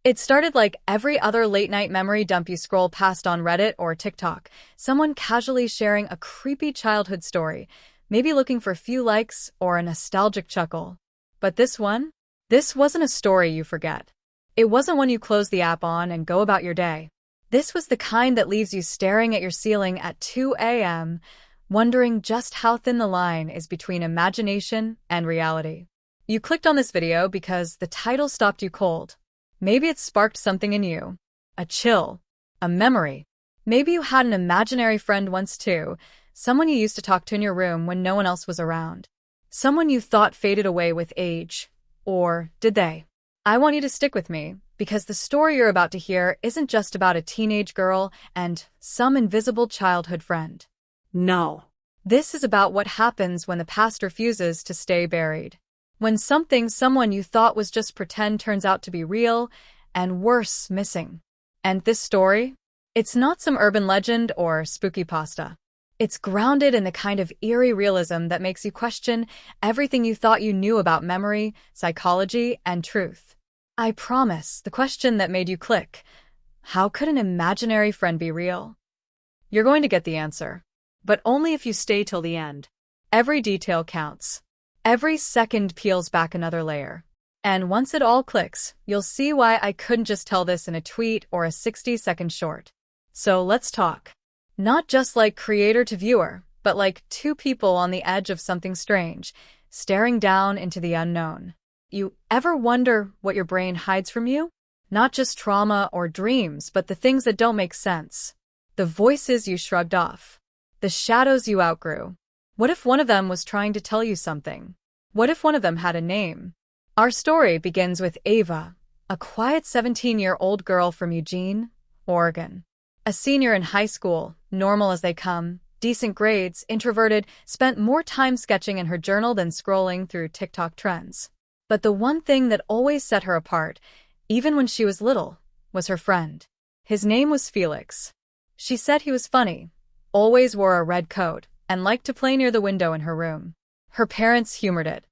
It started like every other late-night memory dump you scroll past on Reddit or TikTok, someone casually sharing a creepy childhood story, maybe looking for a few likes or a nostalgic chuckle. But this one? This wasn't a story you forget. It wasn't one you close the app on and go about your day. This was the kind that leaves you staring at your ceiling at 2 a.m., wondering just how thin the line is between imagination and reality. You clicked on this video because the title stopped you cold. Maybe it sparked something in you. A chill. A memory. Maybe you had an imaginary friend once too, someone you used to talk to in your room when no one else was around. Someone you thought faded away with age. Or did they? I want you to stick with me, because the story you're about to hear isn't just about a teenage girl and some invisible childhood friend. No. This is about what happens when the past refuses to stay buried. When someone you thought was just pretend turns out to be real, and worse, missing. And this story? It's not some urban legend or spooky pasta. It's grounded in the kind of eerie realism that makes you question everything you thought you knew about memory, psychology, and truth. I promise, the question that made you click. How could an imaginary friend be real? You're going to get the answer. But only if you stay till the end. Every detail counts. Every second peels back another layer. And once it all clicks, you'll see why I couldn't just tell this in a tweet or a 60-second short. So let's talk. Not just like creator to viewer, but like two people on the edge of something strange, staring down into the unknown. You ever wonder what your brain hides from you? Not just trauma or dreams, but the things that don't make sense. The voices you shrugged off. The shadows you outgrew. What if one of them was trying to tell you something? What if one of them had a name? Our story begins with Ava, a quiet 17-year-old girl from Eugene, Oregon. A senior in high school, normal as they come, decent grades, introverted, spent more time sketching in her journal than scrolling through TikTok trends. But the one thing that always set her apart, even when she was little, was her friend. His name was Felix. She said he was funny, always wore a red coat, and liked to play near the window in her room. Her parents humored it.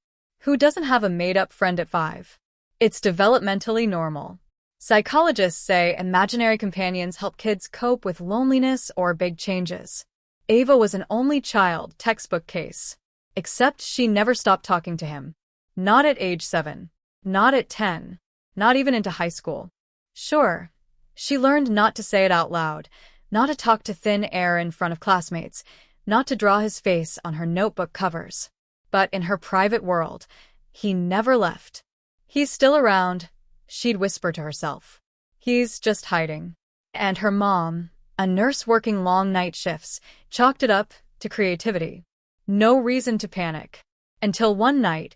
Who doesn't have a made-up friend at 5? It's developmentally normal. Psychologists say imaginary companions help kids cope with loneliness or big changes. Ava was an only child, textbook case. Except she never stopped talking to him. Not at age 7. Not at 10. Not even into high school. Sure, she learned not to say it out loud, not to talk to thin air in front of classmates, not to draw his face on her notebook covers. But in her private world, he never left. He's still around, she'd whisper to herself. He's just hiding. And her mom, a nurse working long night shifts, chalked it up to creativity. No reason to panic. Until one night,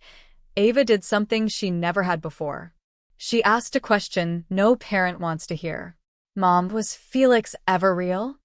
Ava did something she never had before. She asked a question no parent wants to hear. Mom, was Felix ever real?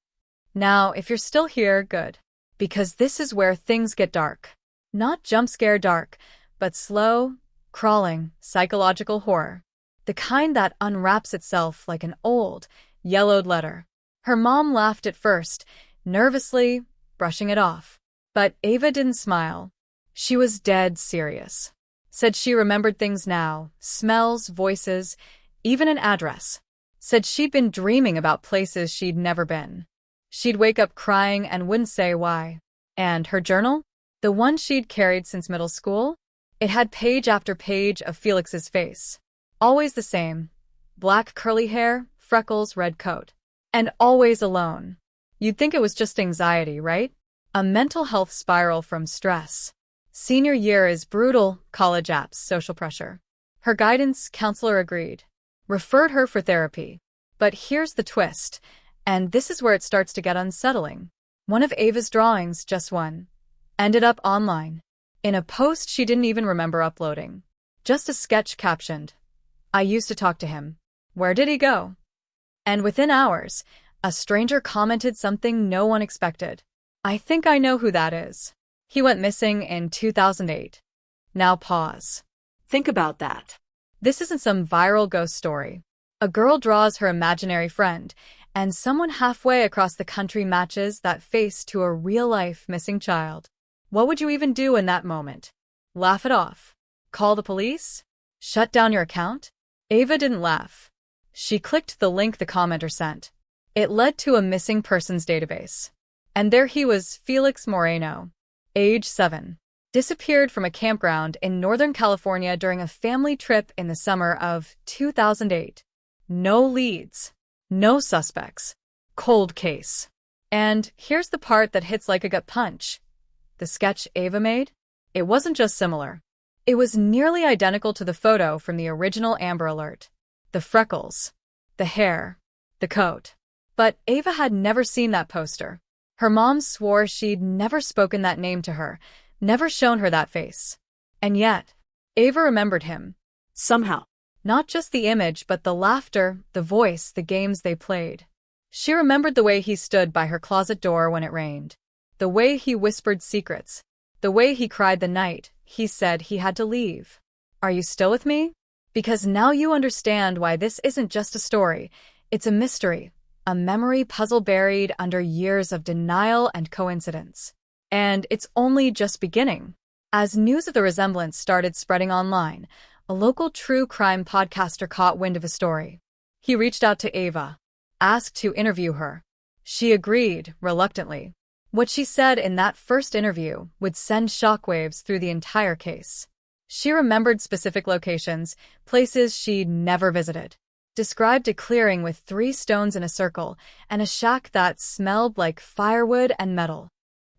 Now, if you're still here, good. Because this is where things get dark. Not jump scare dark, but slow, crawling, psychological horror. The kind that unwraps itself like an old, yellowed letter. Her mom laughed at first, nervously, brushing it off. But Ava didn't smile. She was dead serious. Said she remembered things now, smells, voices, even an address. Said she'd been dreaming about places she'd never been. She'd wake up crying and wouldn't say why. And her journal? The one she'd carried since middle school? It had page after page of Felix's face. Always the same. Black curly hair, freckles, red coat. And always alone. You'd think it was just anxiety, right? A mental health spiral from stress. Senior year is brutal, college apps, social pressure. Her guidance counselor agreed. Referred her for therapy. But here's the twist, and this is where it starts to get unsettling. One of Ava's drawings, just one, ended up online. In a post she didn't even remember uploading. Just a sketch captioned, "I used to talk to him. Where did he go?" And within hours, a stranger commented something no one expected. "I think I know who that is. He went missing in 2008. Now pause. Think about that. This isn't some viral ghost story. A girl draws her imaginary friend, and someone halfway across the country matches that face to a real-life missing child. What would you even do in that moment? Laugh it off? Call the police? Shut down your account? Ava didn't laugh. She clicked the link the commenter sent. It led to a missing persons database. And there he was, Felix Moreno, age 7. Disappeared from a campground in Northern California during a family trip in the summer of 2008. No leads. No suspects. Cold case. And here's the part that hits like a gut punch. The sketch Ava made? It wasn't just similar. It was nearly identical to the photo from the original Amber Alert. The freckles. The hair. The coat. But Ava had never seen that poster. Her mom swore she'd never spoken that name to her, never shown her that face. And yet, Ava remembered him. Somehow. Not just the image, but the laughter, the voice, the games they played. She remembered the way he stood by her closet door when it rained. The way he whispered secrets. The way he cried the night he said he had to leave. Are you still with me? Because now you understand why this isn't just a story. It's a mystery. A memory puzzle buried under years of denial and coincidence. And it's only just beginning. As news of the resemblance started spreading online, a local true crime podcaster caught wind of a story. He reached out to Ava, asked to interview her. She agreed, reluctantly. What she said in that first interview would send shockwaves through the entire case. She remembered specific locations, places she'd never visited. Described a clearing with 3 stones in a circle and a shack that smelled like firewood and metal.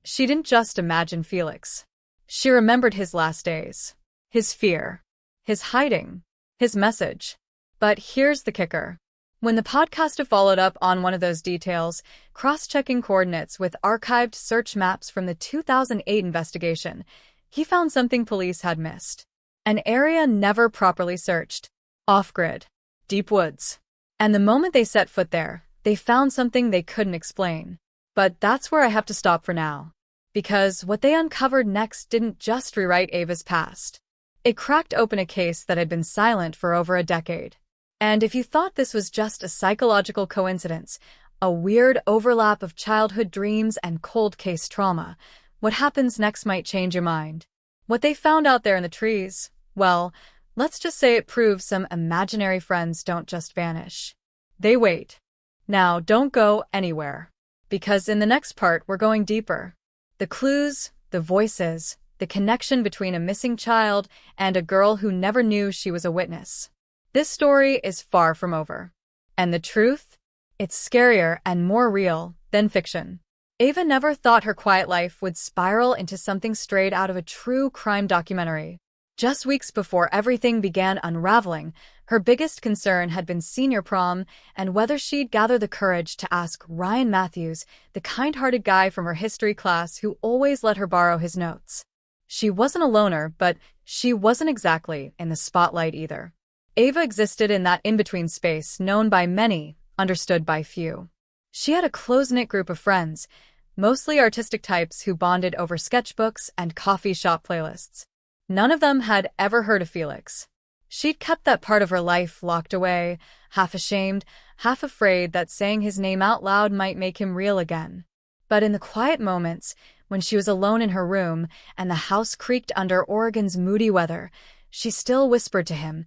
She didn't just imagine Felix. She remembered his last days, his fear, his hiding, his message. But here's the kicker. When the podcaster followed up on one of those details, cross-checking coordinates with archived search maps from the 2008 investigation, he found something police had missed. An area never properly searched. Off-grid. Deep woods. And the moment they set foot there, they found something they couldn't explain. But that's where I have to stop for now. Because what they uncovered next didn't just rewrite Ava's past. It cracked open a case that had been silent for over a decade. And if you thought this was just a psychological coincidence, a weird overlap of childhood dreams and cold case trauma, what happens next might change your mind. What they found out there in the trees, well, let's just say it proves some imaginary friends don't just vanish. They wait. Now, don't go anywhere. Because in the next part, we're going deeper. The clues, the voices, the connection between a missing child and a girl who never knew she was a witness. This story is far from over. And the truth? It's scarier and more real than fiction. Ava never thought her quiet life would spiral into something straight out of a true crime documentary. Just weeks before everything began unraveling, her biggest concern had been senior prom and whether she'd gather the courage to ask Ryan Matthews, the kind-hearted guy from her history class who always let her borrow his notes. She wasn't a loner, but she wasn't exactly in the spotlight either. Ava existed in that in-between space known by many, understood by few. She had a close-knit group of friends, mostly artistic types who bonded over sketchbooks and coffee shop playlists. None of them had ever heard of Felix. She'd kept that part of her life locked away, half ashamed, half afraid that saying his name out loud might make him real again. But in the quiet moments, when she was alone in her room and the house creaked under Oregon's moody weather, she still whispered to him,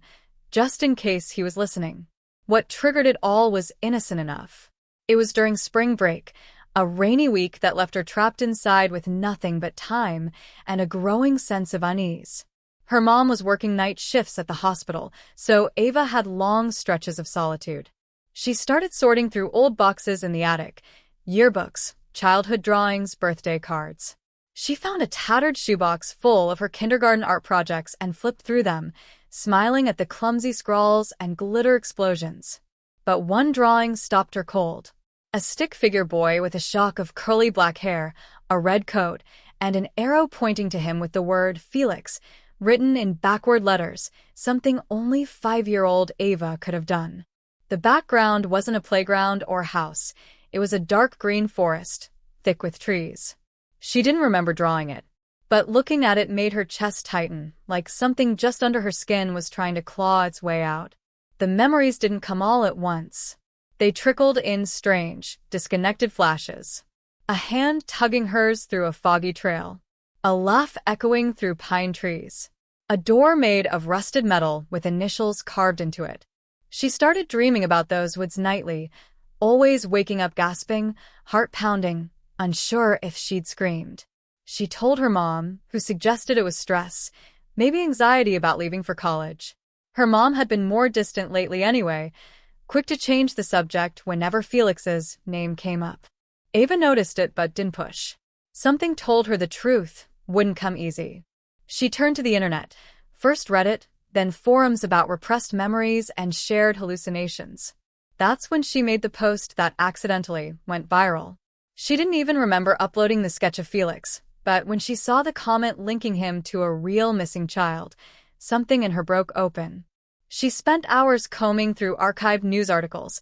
just in case he was listening. What triggered it all was innocent enough. It was during spring break, a rainy week that left her trapped inside with nothing but time and a growing sense of unease. Her mom was working night shifts at the hospital, so Ava had long stretches of solitude. She started sorting through old boxes in the attic, yearbooks, childhood drawings, birthday cards. She found a tattered shoebox full of her kindergarten art projects and flipped through them, smiling at the clumsy scrawls and glitter explosions. But one drawing stopped her cold. A stick figure boy with a shock of curly black hair, a red coat, and an arrow pointing to him with the word Felix, written in backward letters, something only 5-year-old Ava could have done. The background wasn't a playground or house. It was a dark green forest, thick with trees. She didn't remember drawing it, but looking at it made her chest tighten, like something just under her skin was trying to claw its way out. The memories didn't come all at once. They trickled in strange, disconnected flashes. A hand tugging hers through a foggy trail. A laugh echoing through pine trees. A door made of rusted metal with initials carved into it. She started dreaming about those woods nightly, always waking up gasping, heart pounding, unsure if she'd screamed. She told her mom, who suggested it was stress, maybe anxiety about leaving for college. Her mom had been more distant lately anyway, quick to change the subject whenever Felix's name came up. Ava noticed it but didn't push. Something told her the truth wouldn't come easy. She turned to the internet, first Reddit, then forums about repressed memories and shared hallucinations. That's when she made the post that accidentally went viral. She didn't even remember uploading the sketch of Felix, but when she saw the comment linking him to a real missing child, something in her broke open. She spent hours combing through archived news articles,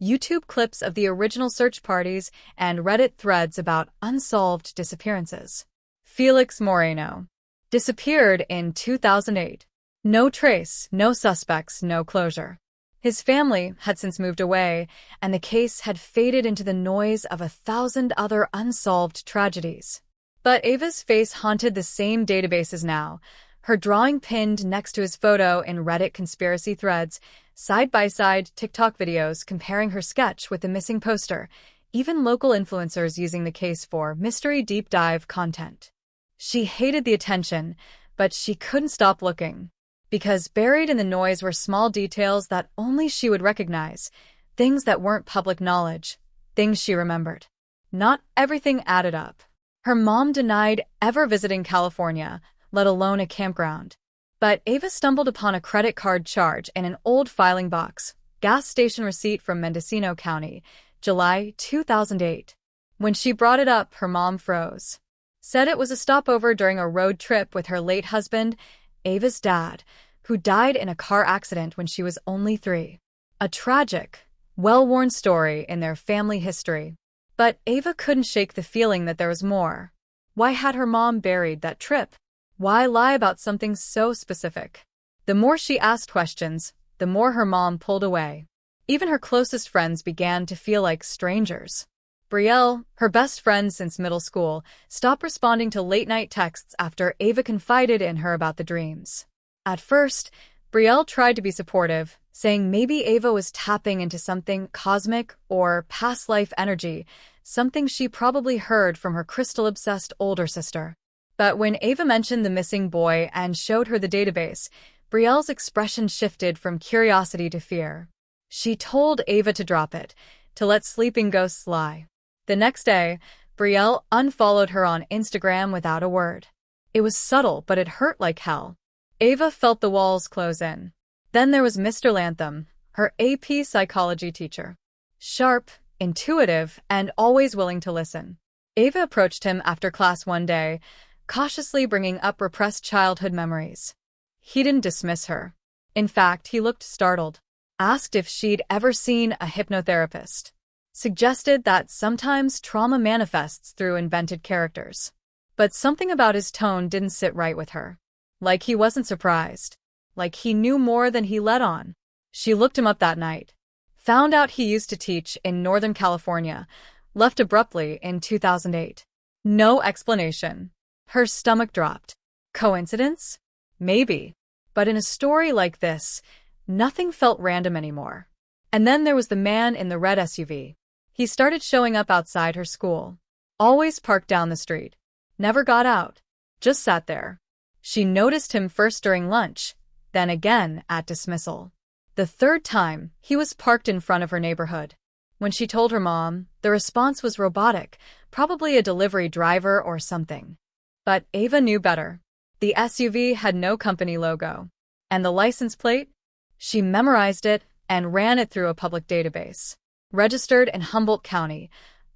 YouTube clips of the original search parties, and Reddit threads about unsolved disappearances. Felix Moreno disappeared in 2008. No trace, no suspects, no closure. His family had since moved away, and the case had faded into the noise of 1,000 other unsolved tragedies. But Ava's face haunted the same databases now, her drawing pinned next to his photo in Reddit conspiracy threads, side-by-side TikTok videos comparing her sketch with the missing poster, even local influencers using the case for mystery deep dive content. She hated the attention, but she couldn't stop looking. Because buried in the noise were small details that only she would recognize, things that weren't public knowledge, things she remembered. Not everything added up. Her mom denied ever visiting California, let alone a campground. But Ava stumbled upon a credit card charge in an old filing box, gas station receipt from Mendocino County, July 2008. When she brought it up, her mom froze. Said it was a stopover during a road trip with her late husband, Ava's dad, who died in a car accident when she was only 3. A tragic, well-worn story in their family history. But Ava couldn't shake the feeling that there was more. Why had her mom buried that trip? Why lie about something so specific? The more she asked questions, the more her mom pulled away. Even her closest friends began to feel like strangers. Brielle, her best friend since middle school, stopped responding to late-night texts after Ava confided in her about the dreams. At first, Brielle tried to be supportive, saying maybe Ava was tapping into something cosmic or past-life energy, something she probably heard from her crystal-obsessed older sister. But when Ava mentioned the missing boy and showed her the database, Brielle's expression shifted from curiosity to fear. She told Ava to drop it, to let sleeping ghosts lie. The next day, Brielle unfollowed her on Instagram without a word. It was subtle, but it hurt like hell. Ava felt the walls close in. Then there was Mr. Lantham, her AP psychology teacher. Sharp, intuitive, and always willing to listen. Ava approached him after class one day, cautiously bringing up repressed childhood memories. He didn't dismiss her. In fact, he looked startled. Asked if she'd ever seen a hypnotherapist. Suggested that sometimes trauma manifests through invented characters. But something about his tone didn't sit right with her. Like he wasn't surprised. Like he knew more than he let on. She looked him up that night. Found out he used to teach in Northern California. Left abruptly in 2008. No explanation. Her stomach dropped. Coincidence? Maybe. But in a story like this, nothing felt random anymore. And then there was the man in the red SUV. He started showing up outside her school. Always parked down the street. Never got out. Just sat there. She noticed him first during lunch, then again at dismissal. The third time, he was parked in front of her neighborhood. When she told her mom, the response was robotic, probably a delivery driver or something. But Ava knew better. The SUV had no company logo. And the license plate? She memorized it and ran it through a public database. Registered in Humboldt County,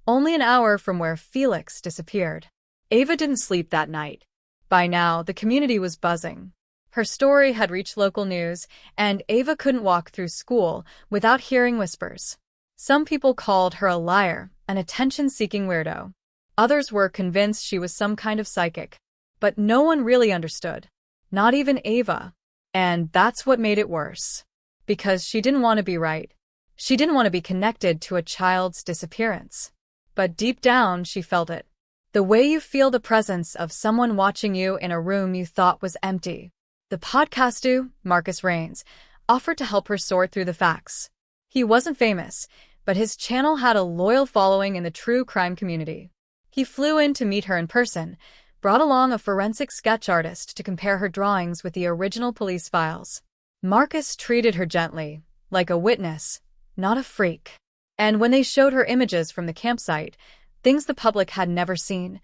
only an hour from where Felix disappeared. Ava didn't sleep that night. By now, the community was buzzing. Her story had reached local news, and Ava couldn't walk through school without hearing whispers. Some people called her a liar, an attention-seeking weirdo. Others were convinced she was some kind of psychic. But no one really understood. Not even Ava. And that's what made it worse. Because she didn't want to be right. She didn't want to be connected to a child's disappearance. But deep down, she felt it. The way you feel the presence of someone watching you in a room you thought was empty. The podcaster, Marcus Rains, offered to help her sort through the facts. He wasn't famous, but his channel had a loyal following in the true crime community. He flew in to meet her in person, brought along a forensic sketch artist to compare her drawings with the original police files. Marcus treated her gently, like a witness, not a freak. And when they showed her images from the campsite, things the public had never seen,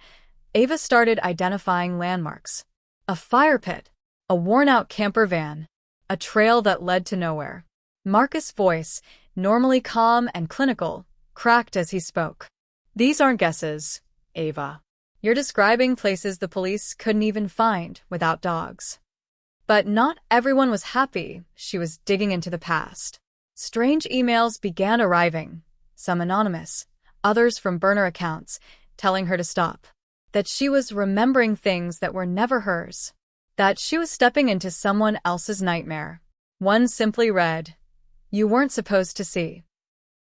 Ava started identifying landmarks. A fire pit, a worn-out camper van, a trail that led to nowhere. Marcus' voice, normally calm and clinical, cracked as he spoke. "These aren't guesses, Ava. You're describing places the police couldn't even find without dogs." But not everyone was happy she was digging into the past. Strange emails began arriving, some anonymous, others from burner accounts, telling her to stop. That she was remembering things that were never hers. That she was stepping into someone else's nightmare. One simply read, "You weren't supposed to see."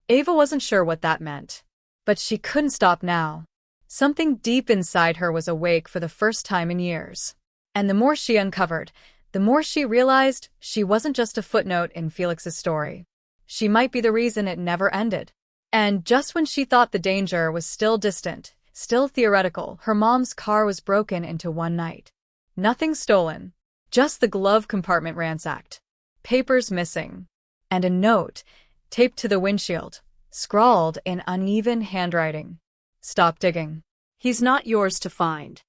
Ava wasn't sure what that meant. But she couldn't stop now. Something deep inside her was awake for the first time in years. And the more she uncovered, the more she realized she wasn't just a footnote in Felix's story. She might be the reason it never ended. And just when she thought the danger was still distant, still theoretical, her mom's car was broken into one night. Nothing stolen, just the glove compartment ransacked. Papers missing. And a note, taped to the windshield, scrawled in uneven handwriting. "Stop digging. He's not yours to find."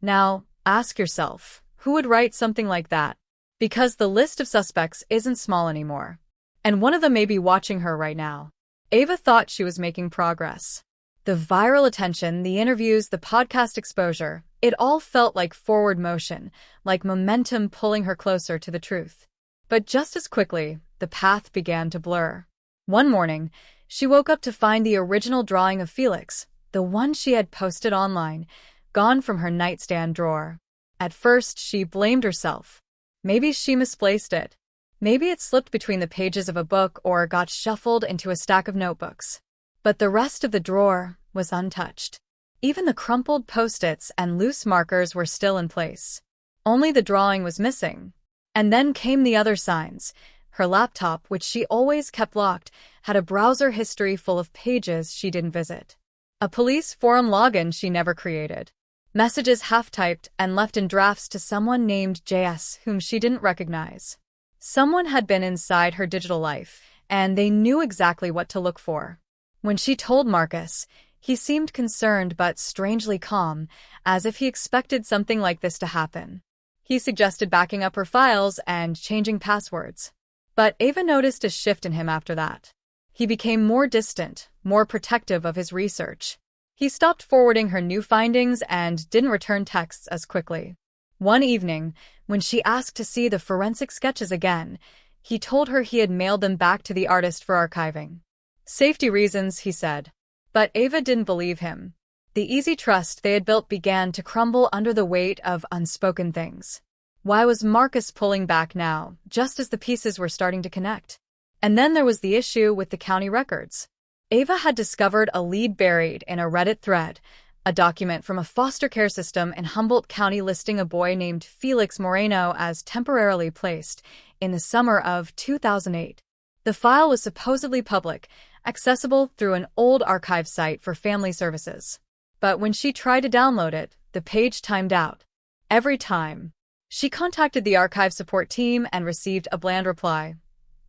Now, ask yourself, who would write something like that? Because the list of suspects isn't small anymore. And one of them may be watching her right now. Ava thought she was making progress. The viral attention, the interviews, the podcast exposure, it all felt like forward motion, like momentum pulling her closer to the truth. But just as quickly, the path began to blur. One morning, she woke up to find the original drawing of Felix, the one she had posted online, gone from her nightstand drawer. At first, she blamed herself. Maybe she misplaced it. Maybe it slipped between the pages of a book or got shuffled into a stack of notebooks. But the rest of the drawer was untouched. Even the crumpled post-its and loose markers were still in place. Only the drawing was missing. And then came the other signs. Her laptop, which she always kept locked, had a browser history full of pages she didn't visit. A police forum login she never created. Messages half-typed and left in drafts to someone named JS whom she didn't recognize. Someone had been inside her digital life, and they knew exactly what to look for. When she told Marcus, he seemed concerned but strangely calm, as if he expected something like this to happen. He suggested backing up her files and changing passwords. But Ava noticed a shift in him after that. He became more distant, more protective of his research. He stopped forwarding her new findings and didn't return texts as quickly. One evening, when she asked to see the forensic sketches again, he told her he had mailed them back to the artist for archiving. "Safety reasons," he said. But Ava didn't believe him. The easy trust they had built began to crumble under the weight of unspoken things. Why was Marcus pulling back now, just as the pieces were starting to connect? And then there was the issue with the county records. Ava had discovered a lead buried in a Reddit thread, a document from a foster care system in Humboldt County listing a boy named Felix Moreno as temporarily placed in the summer of 2008. The file was supposedly public, accessible through an old archive site for family services. But when she tried to download it, the page timed out. Every time. She contacted the archive support team and received a bland reply.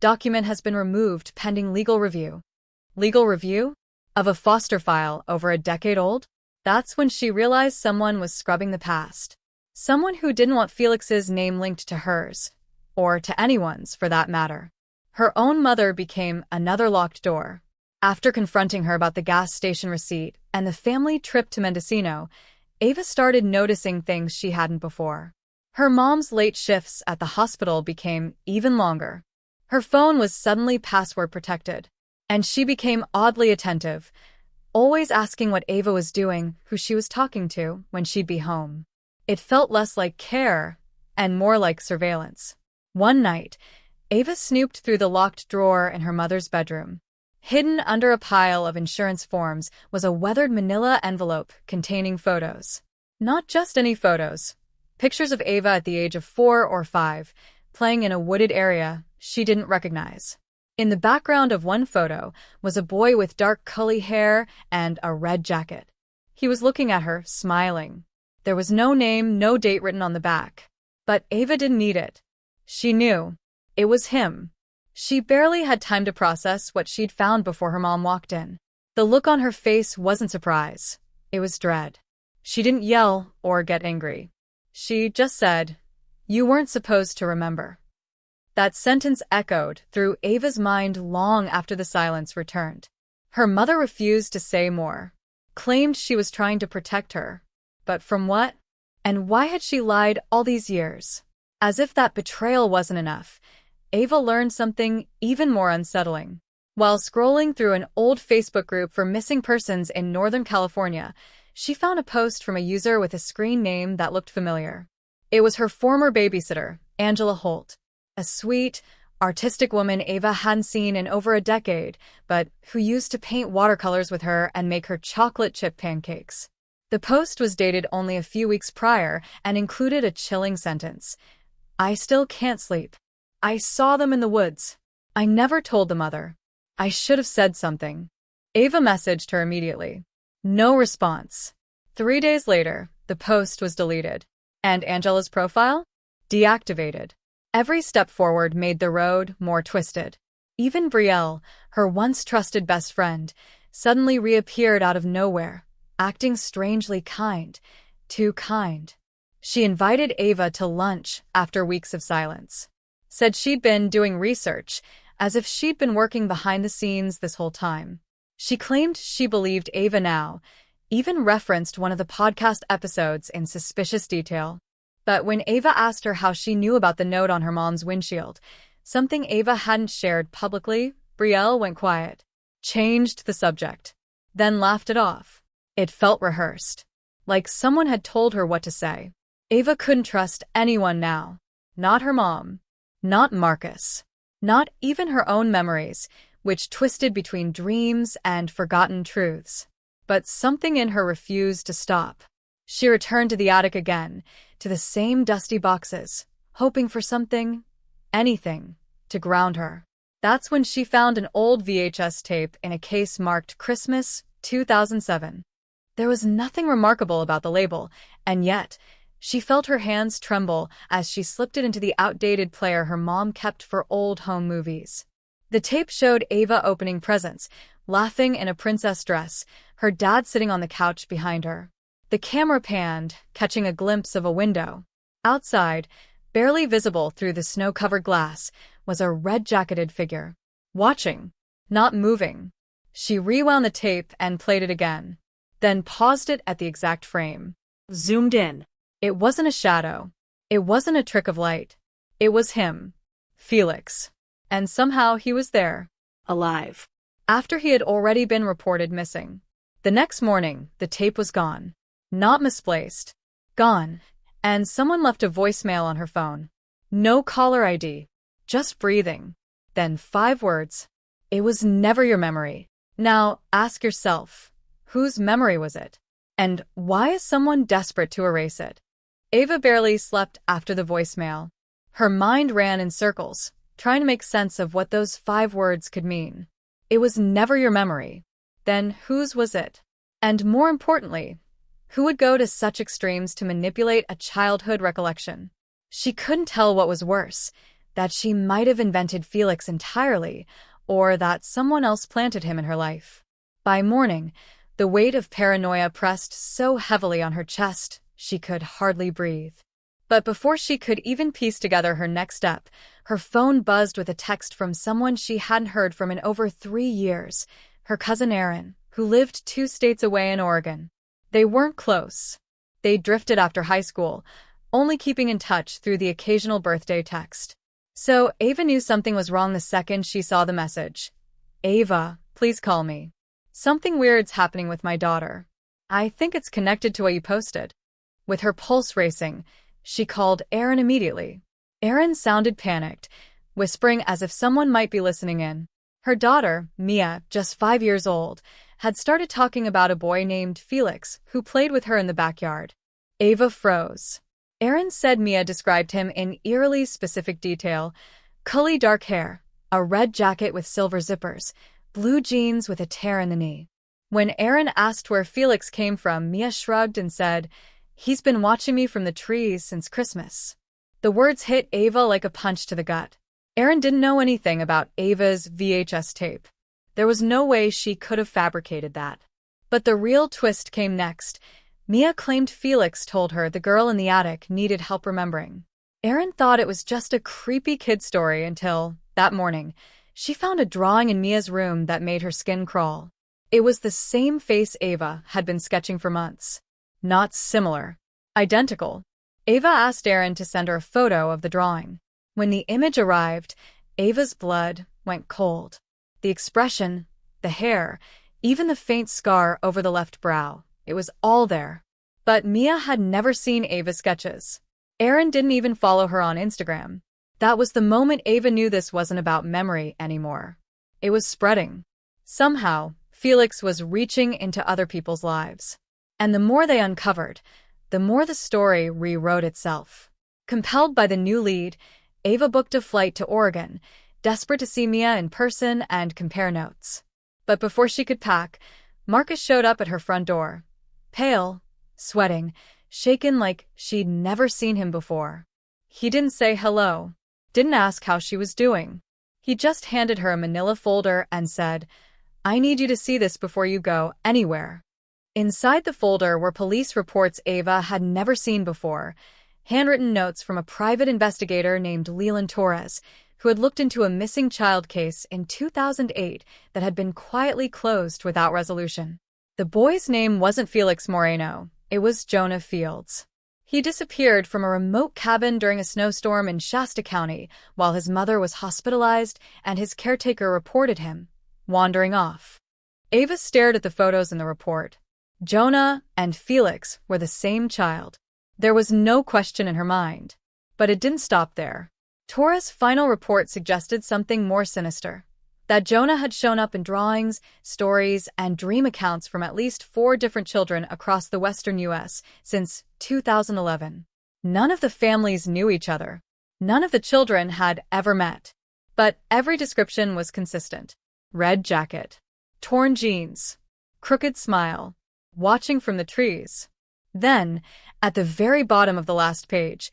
"Document has been removed pending legal review." Legal review? Of a foster file over a decade old? That's when she realized someone was scrubbing the past. Someone who didn't want Felix's name linked to hers. Or to anyone's, for that matter. Her own mother became another locked door. After confronting her about the gas station receipt and the family trip to Mendocino, Ava started noticing things she hadn't before. Her mom's late shifts at the hospital became even longer. Her phone was suddenly password protected. And she became oddly attentive, always asking what Ava was doing, who she was talking to, when she'd be home. It felt less like care and more like surveillance. One night, Ava snooped through the locked drawer in her mother's bedroom. Hidden under a pile of insurance forms was a weathered manila envelope containing photos. Not just any photos. Pictures of Ava at the age of 4 or 5, playing in a wooded area she didn't recognize. In the background of one photo was a boy with dark curly hair and a red jacket. He was looking at her, smiling. There was no name, no date written on the back. But Ava didn't need it. She knew. It was him. She barely had time to process what she'd found before her mom walked in. The look on her face wasn't surprise. It was dread. She didn't yell or get angry. She just said, "You weren't supposed to remember." That sentence echoed through Ava's mind long after the silence returned. Her mother refused to say more, claimed she was trying to protect her. But from what? And why had she lied all these years? As if that betrayal wasn't enough, Ava learned something even more unsettling. While scrolling through an old Facebook group for missing persons in Northern California, she found a post from a user with a screen name that looked familiar. It was her former babysitter, Angela Holt. A sweet, artistic woman Ava hadn't seen in over a decade, but who used to paint watercolors with her and make her chocolate chip pancakes. The post was dated only a few weeks prior and included a chilling sentence. "I still can't sleep. I saw them in the woods. I never told the mother. I should have said something." Ava messaged her immediately. No response. 3 days later, the post was deleted. And Angela's profile? Deactivated. Every step forward made the road more twisted. Even Brielle, her once trusted best friend, suddenly reappeared out of nowhere, acting strangely kind. Too kind. She invited Ava to lunch after weeks of silence. Said she'd been doing research, as if she'd been working behind the scenes this whole time. She claimed she believed Ava now, even referenced one of the podcast episodes in suspicious detail. But when Ava asked her how she knew about the note on her mom's windshield, something Ava hadn't shared publicly, Brielle went quiet, changed the subject, then laughed it off. It felt rehearsed, like someone had told her what to say. Ava couldn't trust anyone now. Not her mom. Not Marcus. Not even her own memories, which twisted between dreams and forgotten truths. But something in her refused to stop. She returned to the attic again, to the same dusty boxes, hoping for something, anything, to ground her. That's when she found an old VHS tape in a case marked Christmas 2007. There was nothing remarkable about the label, and yet, she felt her hands tremble as she slipped it into the outdated player her mom kept for old home movies. The tape showed Ava opening presents, laughing in a princess dress, her dad sitting on the couch behind her. The camera panned, catching a glimpse of a window. Outside, barely visible through the snow-covered glass, was a red-jacketed figure. Watching, not moving. She rewound the tape and played it again, then paused it at the exact frame. Zoomed in. It wasn't a shadow. It wasn't a trick of light. It was him. Felix. And somehow he was there. Alive. After he had already been reported missing. The next morning, the tape was gone. Not misplaced. Gone. And someone left a voicemail on her phone. No caller ID. Just breathing. Then 5 words. It was never your memory. Now, ask yourself, whose memory was it? And why is someone desperate to erase it? Ava barely slept after the voicemail. Her mind ran in circles, trying to make sense of what those 5 words could mean. It was never your memory. Then whose was it? And more importantly, who would go to such extremes to manipulate a childhood recollection? She couldn't tell what was worse, that she might have invented Felix entirely, or that someone else planted him in her life. By morning, the weight of paranoia pressed so heavily on her chest, she could hardly breathe. But before she could even piece together her next step, her phone buzzed with a text from someone she hadn't heard from in over 3 years, her cousin Aaron, who lived 2 states away in Oregon. They weren't close. They drifted after high school, only keeping in touch through the occasional birthday text. So Ava knew something was wrong the second she saw the message. "Ava, please call me. Something weird's happening with my daughter. I think it's connected to what you posted." With her pulse racing, she called Aaron immediately. Aaron sounded panicked, whispering as if someone might be listening in. Her daughter, Mia, just 5 years old, had started talking about a boy named Felix who played with her in the backyard. Ava froze. Aaron said Mia described him in eerily specific detail: curly dark hair, a red jacket with silver zippers, blue jeans with a tear in the knee. When Aaron asked where Felix came from, Mia shrugged and said, "He's been watching me from the trees since Christmas." The words hit Ava like a punch to the gut. Aaron didn't know anything about Ava's VHS tape. There was no way she could have fabricated that. But the real twist came next. Mia claimed Felix told her the girl in the attic needed help remembering. Aaron thought it was just a creepy kid story until, that morning, she found a drawing in Mia's room that made her skin crawl. It was the same face Ava had been sketching for months. Not similar. Identical. Ava asked Aaron to send her a photo of the drawing. When the image arrived, Ava's blood went cold. The expression, the hair, even the faint scar over the left brow, it was all there. But Mia had never seen Ava's sketches. Aaron didn't even follow her on Instagram. That was the moment Ava knew this wasn't about memory anymore. It was spreading. Somehow, Felix was reaching into other people's lives. And the more they uncovered, the more the story rewrote itself. Compelled by the new lead, Ava booked a flight to Oregon, desperate to see Mia in person and compare notes. But before she could pack, Marcus showed up at her front door. Pale, sweating, shaken like she'd never seen him before. He didn't say hello, didn't ask how she was doing. He just handed her a manila folder and said, "I need you to see this before you go anywhere." Inside the folder were police reports Ava had never seen before, handwritten notes from a private investigator named Leland Torres, who had looked into a missing child case in 2008 that had been quietly closed without resolution. The boy's name wasn't Felix Moreno, it was Jonah Fields. He disappeared from a remote cabin during a snowstorm in Shasta County while his mother was hospitalized and his caretaker reported him wandering off. Ava stared at the photos in the report. Jonah and Felix were the same child. There was no question in her mind. But it didn't stop there. Torres' final report suggested something more sinister. That Jonah had shown up in drawings, stories, and dream accounts from at least 4 different children across the western U.S. since 2011. None of the families knew each other. None of the children had ever met. But every description was consistent. Red jacket, torn jeans, crooked smile, watching from the trees. Then, at the very bottom of the last page,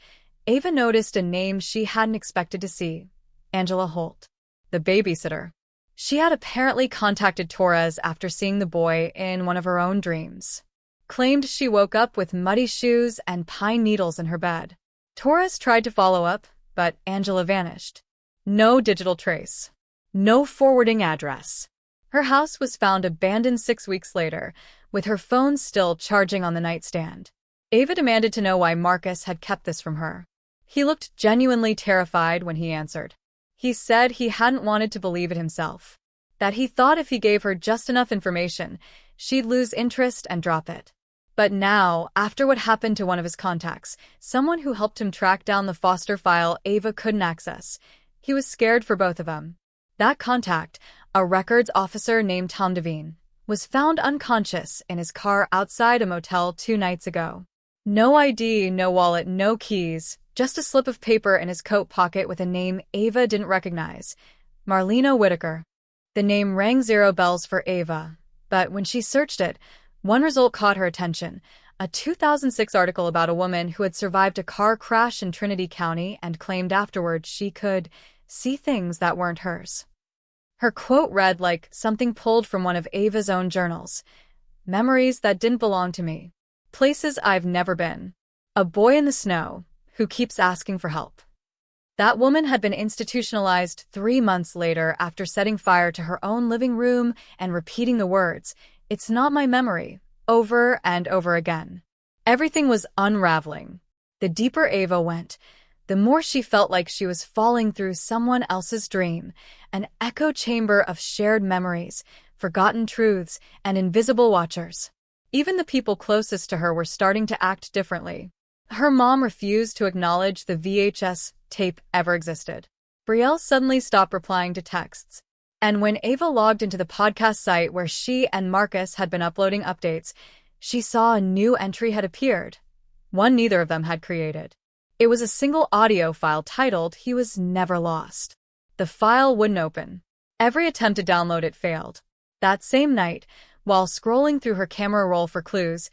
Ava noticed a name she hadn't expected to see: Angela Holt, the babysitter. She had apparently contacted Torres after seeing the boy in one of her own dreams. Claimed she woke up with muddy shoes and pine needles in her bed. Torres tried to follow up, but Angela vanished. No digital trace. No forwarding address. Her house was found abandoned 6 weeks later, with her phone still charging on the nightstand. Ava demanded to know why Marcus had kept this from her. He looked genuinely terrified when he answered. He said he hadn't wanted to believe it himself. That he thought if he gave her just enough information, she'd lose interest and drop it. But now, after what happened to one of his contacts, someone who helped him track down the foster file Ava couldn't access, he was scared for both of them. That contact, a records officer named Tom Devine, was found unconscious in his car outside a motel 2 nights ago. No ID, no wallet, no keys, just a slip of paper in his coat pocket with a name Ava didn't recognize: Marlena Whitaker. The name rang 0 bells for Ava, but when she searched it, one result caught her attention: a 2006 article about a woman who had survived a car crash in Trinity County and claimed afterward she could see things that weren't hers. Her quote read like something pulled from one of Ava's own journals: "Memories that didn't belong to me. Places I've never been. A boy in the snow who keeps asking for help." That woman had been institutionalized 3 months later after setting fire to her own living room and repeating the words, "It's not my memory," over and over again. Everything was unraveling. The deeper Ava went, the more she felt like she was falling through someone else's dream, an echo chamber of shared memories, forgotten truths, and invisible watchers. Even the people closest to her were starting to act differently. Her mom refused to acknowledge the VHS tape ever existed. Brielle suddenly stopped replying to texts. And when Ava logged into the podcast site where she and Marcus had been uploading updates, she saw a new entry had appeared. one neither of them had created. It was a single audio file titled "He Was Never Lost." The file wouldn't open. Every attempt to download it failed. That same night, while scrolling through her camera roll for clues,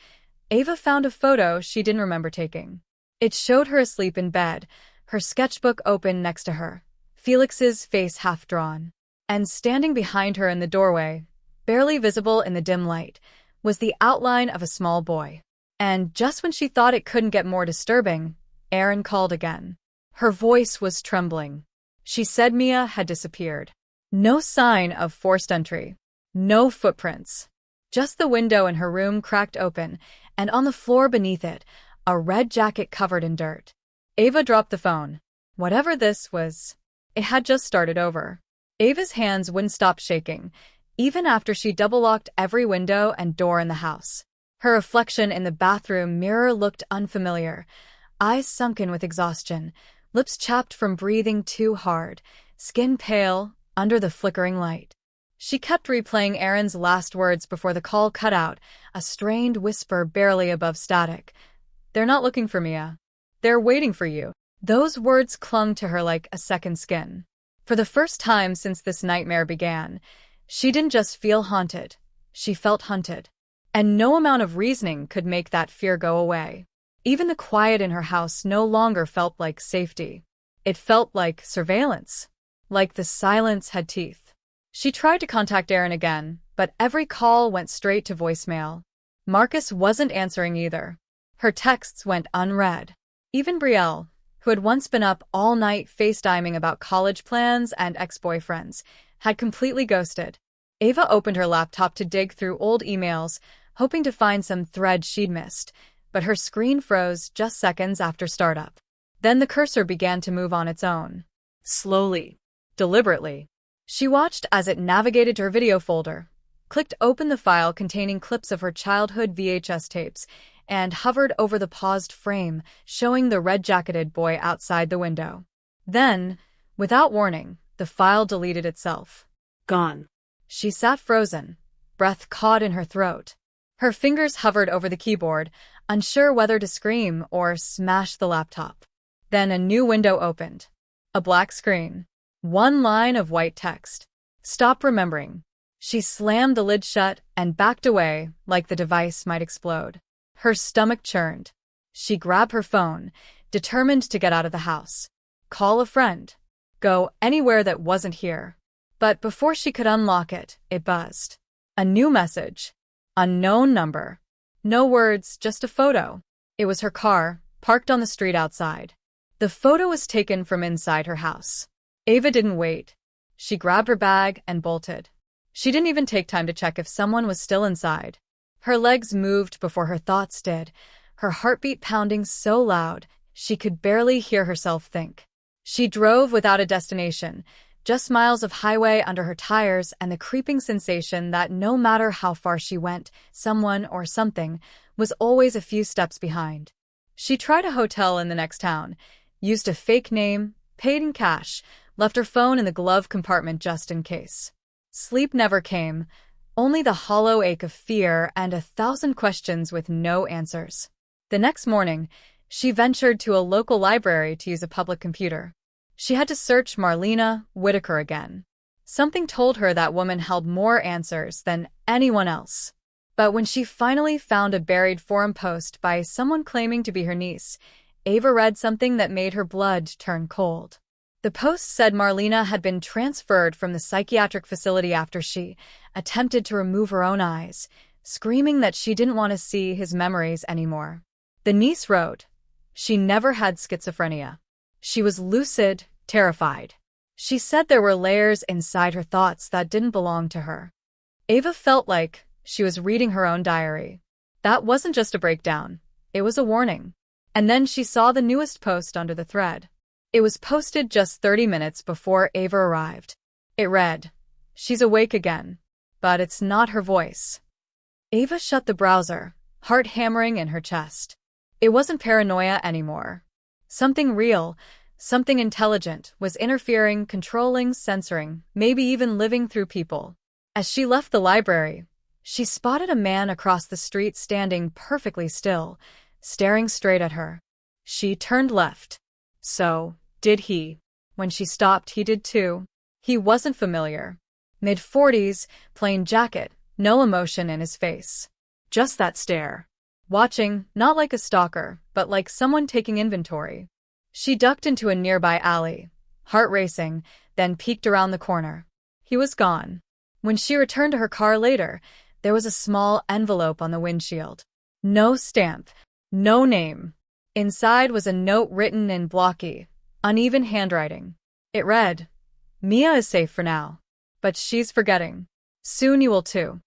Ava found a photo she didn't remember taking. It showed her asleep in bed, her sketchbook open next to her, Felix's face half drawn. And standing behind her in the doorway, barely visible in the dim light, was the outline of a small boy. And just when she thought it couldn't get more disturbing, Erin called again. Her voice was trembling. She said Mia had disappeared. No sign of forced entry. No footprints. Just the window in her room cracked open, and on the floor beneath it, a red jacket covered in dirt. Ava dropped the phone. Whatever this was, it had just started over. Ava's hands wouldn't stop shaking, even after she double-locked every window and door in the house. Her reflection in the bathroom mirror looked unfamiliar, eyes sunken with exhaustion, lips chapped from breathing too hard, skin pale under the flickering light. She kept replaying Erin's last words before the call cut out, a strained whisper barely above static. "They're not looking for Mia. They're waiting for you." Those words clung to her like a second skin. For the first time since this nightmare began, she didn't just feel haunted, she felt hunted. And no amount of reasoning could make that fear go away. Even the quiet in her house no longer felt like safety. It felt like surveillance, like the silence had teeth. She tried to contact Erin again, but every call went straight to voicemail. Marcus wasn't answering either. Her texts went unread. Even Brielle, who had once been up all night FaceTiming about college plans and ex-boyfriends, had completely ghosted. Ava opened her laptop to dig through old emails, hoping to find some thread she'd missed, but her screen froze just seconds after startup. Then the cursor began to move on its own. Slowly. Deliberately. She watched as it navigated to her video folder, clicked open the file containing clips of her childhood VHS tapes, and hovered over the paused frame, showing the red-jacketed boy outside the window. Then, without warning, the file deleted itself. Gone. She sat frozen, breath caught in her throat. Her fingers hovered over the keyboard, unsure whether to scream or smash the laptop. Then a new window opened. A black screen. One line of white text. "Stop remembering." She slammed the lid shut and backed away like the device might explode. Her stomach churned. She grabbed her phone, determined to get out of the house. Call a friend. Go anywhere that wasn't here. But before she could unlock it, it buzzed. A new message. Unknown number. No words, just a photo. It was her car, parked on the street outside. The photo was taken from inside her house. Ava didn't wait. She grabbed her bag and bolted. She didn't even take time to check if someone was still inside. Her legs moved before her thoughts did, her heartbeat pounding so loud she could barely hear herself think. She drove without a destination, just miles of highway under her tires and the creeping sensation that no matter how far she went, someone or something was always a few steps behind. She tried a hotel in the next town, used a fake name, paid in cash, left her phone in the glove compartment just in case. Sleep never came, only the hollow ache of fear and 1,000 questions with no answers. The next morning, she ventured to a local library to use a public computer. She had to search Marlena Whitaker again. Something told her that woman held more answers than anyone else. But when she finally found a buried forum post by someone claiming to be her niece, Ava read something that made her blood turn cold. The post said Marlena had been transferred from the psychiatric facility after she attempted to remove her own eyes, screaming that she didn't want to see his memories anymore. The niece wrote, she never had schizophrenia. She was lucid, terrified. She said there were layers inside her thoughts that didn't belong to her. Ava felt like she was reading her own diary. That wasn't just a breakdown. It was a warning. And then she saw the newest post under the thread. It was posted just 30 minutes before Ava arrived. It read, "She's awake again, but it's not her voice." Ava shut the browser, heart hammering in her chest. It wasn't paranoia anymore. Something real, something intelligent was interfering, controlling, censoring, maybe even living through people. As she left the library, she spotted a man across the street standing perfectly still, staring straight at her. She turned left. So, did he. When she stopped, he did too. He wasn't familiar. Mid-40s, plain jacket, no emotion in his face. Just that stare. Watching, not like a stalker, but like someone taking inventory. She ducked into a nearby alley, heart racing, then peeked around the corner. He was gone. When she returned to her car later, there was a small envelope on the windshield. No stamp. No name. Inside was a note written in blocky, uneven handwriting. It read, "Mia is safe for now. But she's forgetting. Soon you will too."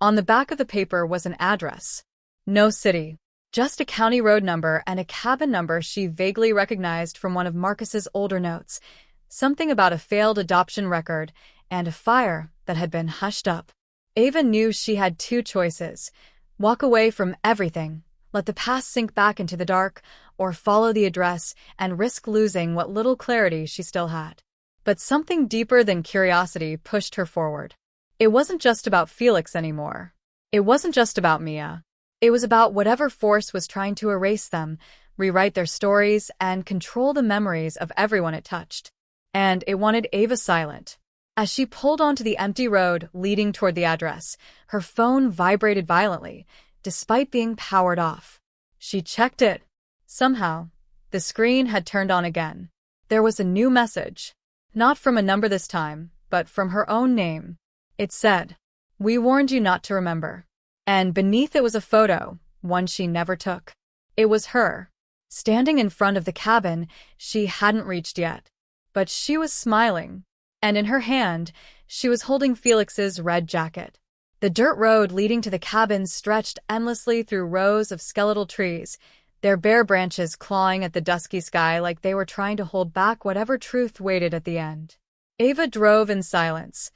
On the back of the paper was an address. No city. Just a county road number and a cabin number she vaguely recognized from one of Marcus's older notes. Something about a failed adoption record and a fire that had been hushed up. Ava knew she had two choices. Walk away from everything, let the past sink back into the dark, or follow the address and risk losing what little clarity she still had. But something deeper than curiosity pushed her forward. It wasn't just about Felix anymore. It wasn't just about Mia. It was about whatever force was trying to erase them, rewrite their stories, and control the memories of everyone it touched. And it wanted Ava silent. As she pulled onto the empty road leading toward the address, her phone vibrated violently, despite being powered off. She checked it. Somehow, the screen had turned on again. There was a new message. Not from a number this time, but from her own name. It said, "We warned you not to remember." And beneath it was a photo, one she never took. It was her, standing in front of the cabin she hadn't reached yet. But she was smiling, and in her hand, she was holding Felix's red jacket. The dirt road leading to the cabin stretched endlessly through rows of skeletal trees, their bare branches clawing at the dusky sky like they were trying to hold back whatever truth waited at the end. Ava drove in silence,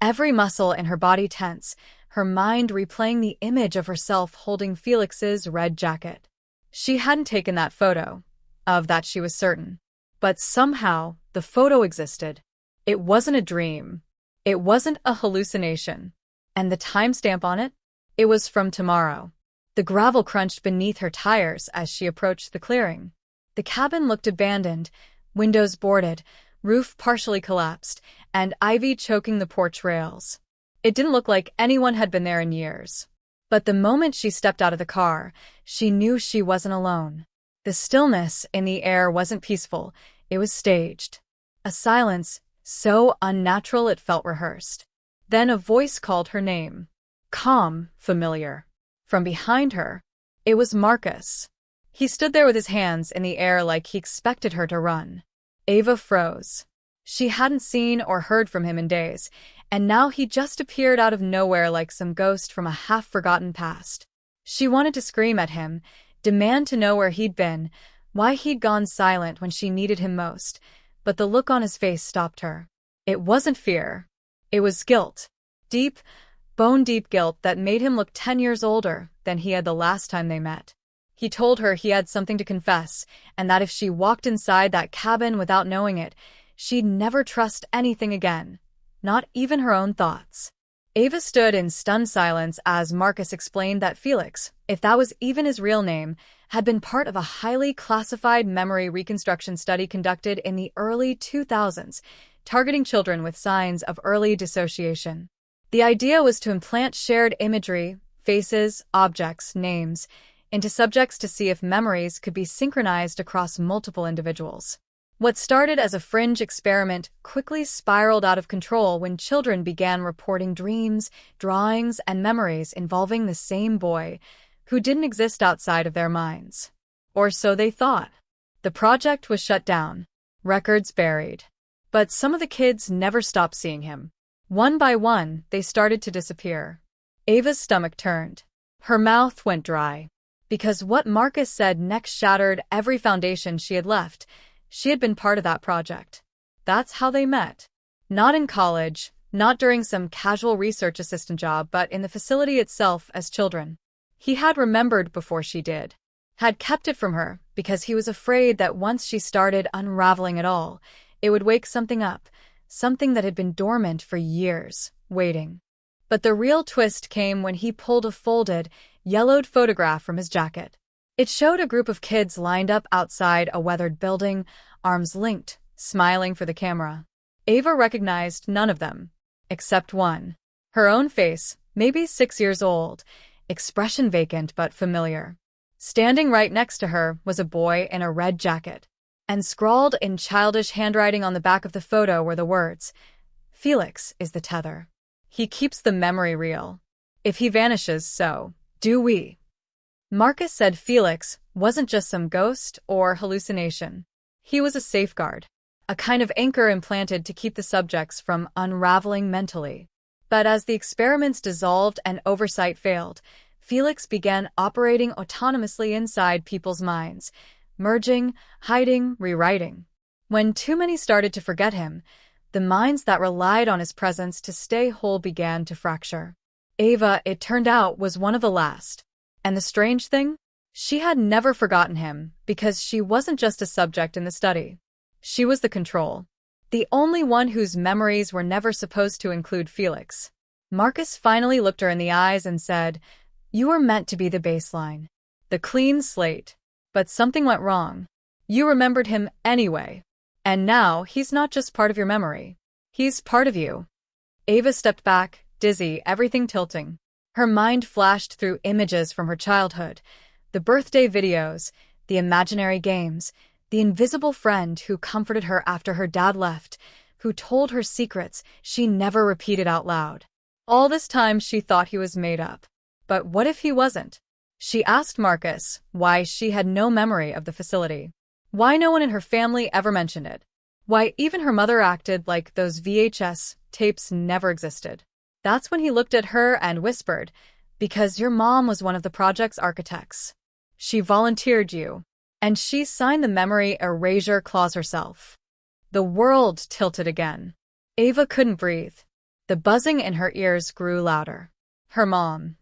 every muscle in her body tense, her mind replaying the image of herself holding Felix's red jacket. She hadn't taken that photo. Of that she was certain. But somehow, the photo existed. It wasn't a dream. It wasn't a hallucination. And the timestamp on it? It was from tomorrow. The gravel crunched beneath her tires as she approached the clearing. The cabin looked abandoned, windows boarded, roof partially collapsed, and ivy choking the porch rails. It didn't look like anyone had been there in years. But the moment she stepped out of the car, she knew she wasn't alone. The stillness in the air wasn't peaceful, it was staged. A silence so unnatural it felt rehearsed. Then a voice called her name. Calm, familiar. From behind her, it was Marcus. He stood there with his hands in the air like he expected her to run. Ava froze. She hadn't seen or heard from him in days, and now he just appeared out of nowhere like some ghost from a half-forgotten past. She wanted to scream at him, demand to know where he'd been, why he'd gone silent when she needed him most, but the look on his face stopped her. It wasn't fear. It was guilt. Deep, bone-deep guilt that made him look 10 years older than he had the last time they met. He told her he had something to confess, and that if she walked inside that cabin without knowing it, she'd never trust anything again, not even her own thoughts. Ava stood in stunned silence as Marcus explained that Felix, if that was even his real name, had been part of a highly classified memory reconstruction study conducted in the early 2000s, targeting children with signs of early dissociation. The idea was to implant shared imagery, faces, objects, names, into subjects to see if memories could be synchronized across multiple individuals. What started as a fringe experiment quickly spiraled out of control when children began reporting dreams, drawings, and memories involving the same boy, who didn't exist outside of their minds. Or so they thought. The project was shut down, records buried. But some of the kids never stopped seeing him. One by one, they started to disappear. Ava's stomach turned. Her mouth went dry. Because what Marcus said next shattered every foundation she had left. She had been part of that project. That's how they met. Not in college, not during some casual research assistant job, but in the facility itself as children. He had remembered before she did. Had kept it from her because he was afraid that once she started unraveling it all, it would wake something up, something that had been dormant for years, waiting. But the real twist came when he pulled a folded, yellowed photograph from his jacket. It showed a group of kids lined up outside a weathered building, arms linked, smiling for the camera. Ava recognized none of them, except one. Her own face, maybe 6 years old, expression vacant but familiar. Standing right next to her was a boy in a red jacket, and scrawled in childish handwriting on the back of the photo were the words, "Felix is the tether. He keeps the memory real. If he vanishes, so do we." Marcus said Felix wasn't just some ghost or hallucination. He was a safeguard, a kind of anchor implanted to keep the subjects from unraveling mentally. But as the experiments dissolved and oversight failed, Felix began operating autonomously inside people's minds, merging, hiding, rewriting. When too many started to forget him, the minds that relied on his presence to stay whole began to fracture. Ava, it turned out, was one of the last. And the strange thing? She had never forgotten him, because she wasn't just a subject in the study. She was the control. The only one whose memories were never supposed to include Felix. Marcus finally looked her in the eyes and said, "You were meant to be the baseline, the clean slate. But something went wrong. You remembered him anyway. And now he's not just part of your memory. He's part of you." Ava stepped back, dizzy, everything tilting. Her mind flashed through images from her childhood, the birthday videos, the imaginary games, the invisible friend who comforted her after her dad left, who told her secrets she never repeated out loud. All this time she thought he was made up. But what if he wasn't? She asked Marcus why she had no memory of the facility. Why no one in her family ever mentioned it. Why even her mother acted like those VHS tapes never existed. That's when he looked at her and whispered, "Because your mom was one of the project's architects. She volunteered you. And she signed the memory erasure clause herself." The world tilted again. Ava couldn't breathe. The buzzing in her ears grew louder. Her mom,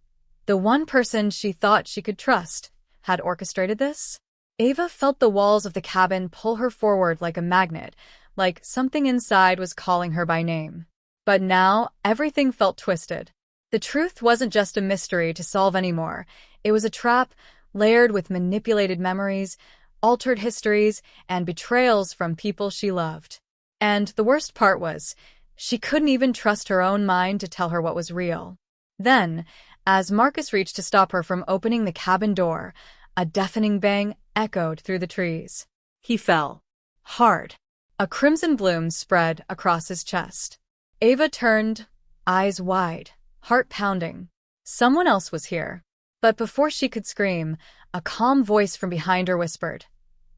the one person she thought she could trust, had orchestrated this? Ava felt the walls of the cabin pull her forward like a magnet, like something inside was calling her by name. But now, everything felt twisted. The truth wasn't just a mystery to solve anymore. It was a trap, layered with manipulated memories, altered histories, and betrayals from people she loved. And the worst part was, she couldn't even trust her own mind to tell her what was real. Then, as Marcus reached to stop her from opening the cabin door, a deafening bang echoed through the trees. He fell. Hard. A crimson bloom spread across his chest. Ava turned, eyes wide, heart pounding. Someone else was here. But before she could scream, a calm voice from behind her whispered,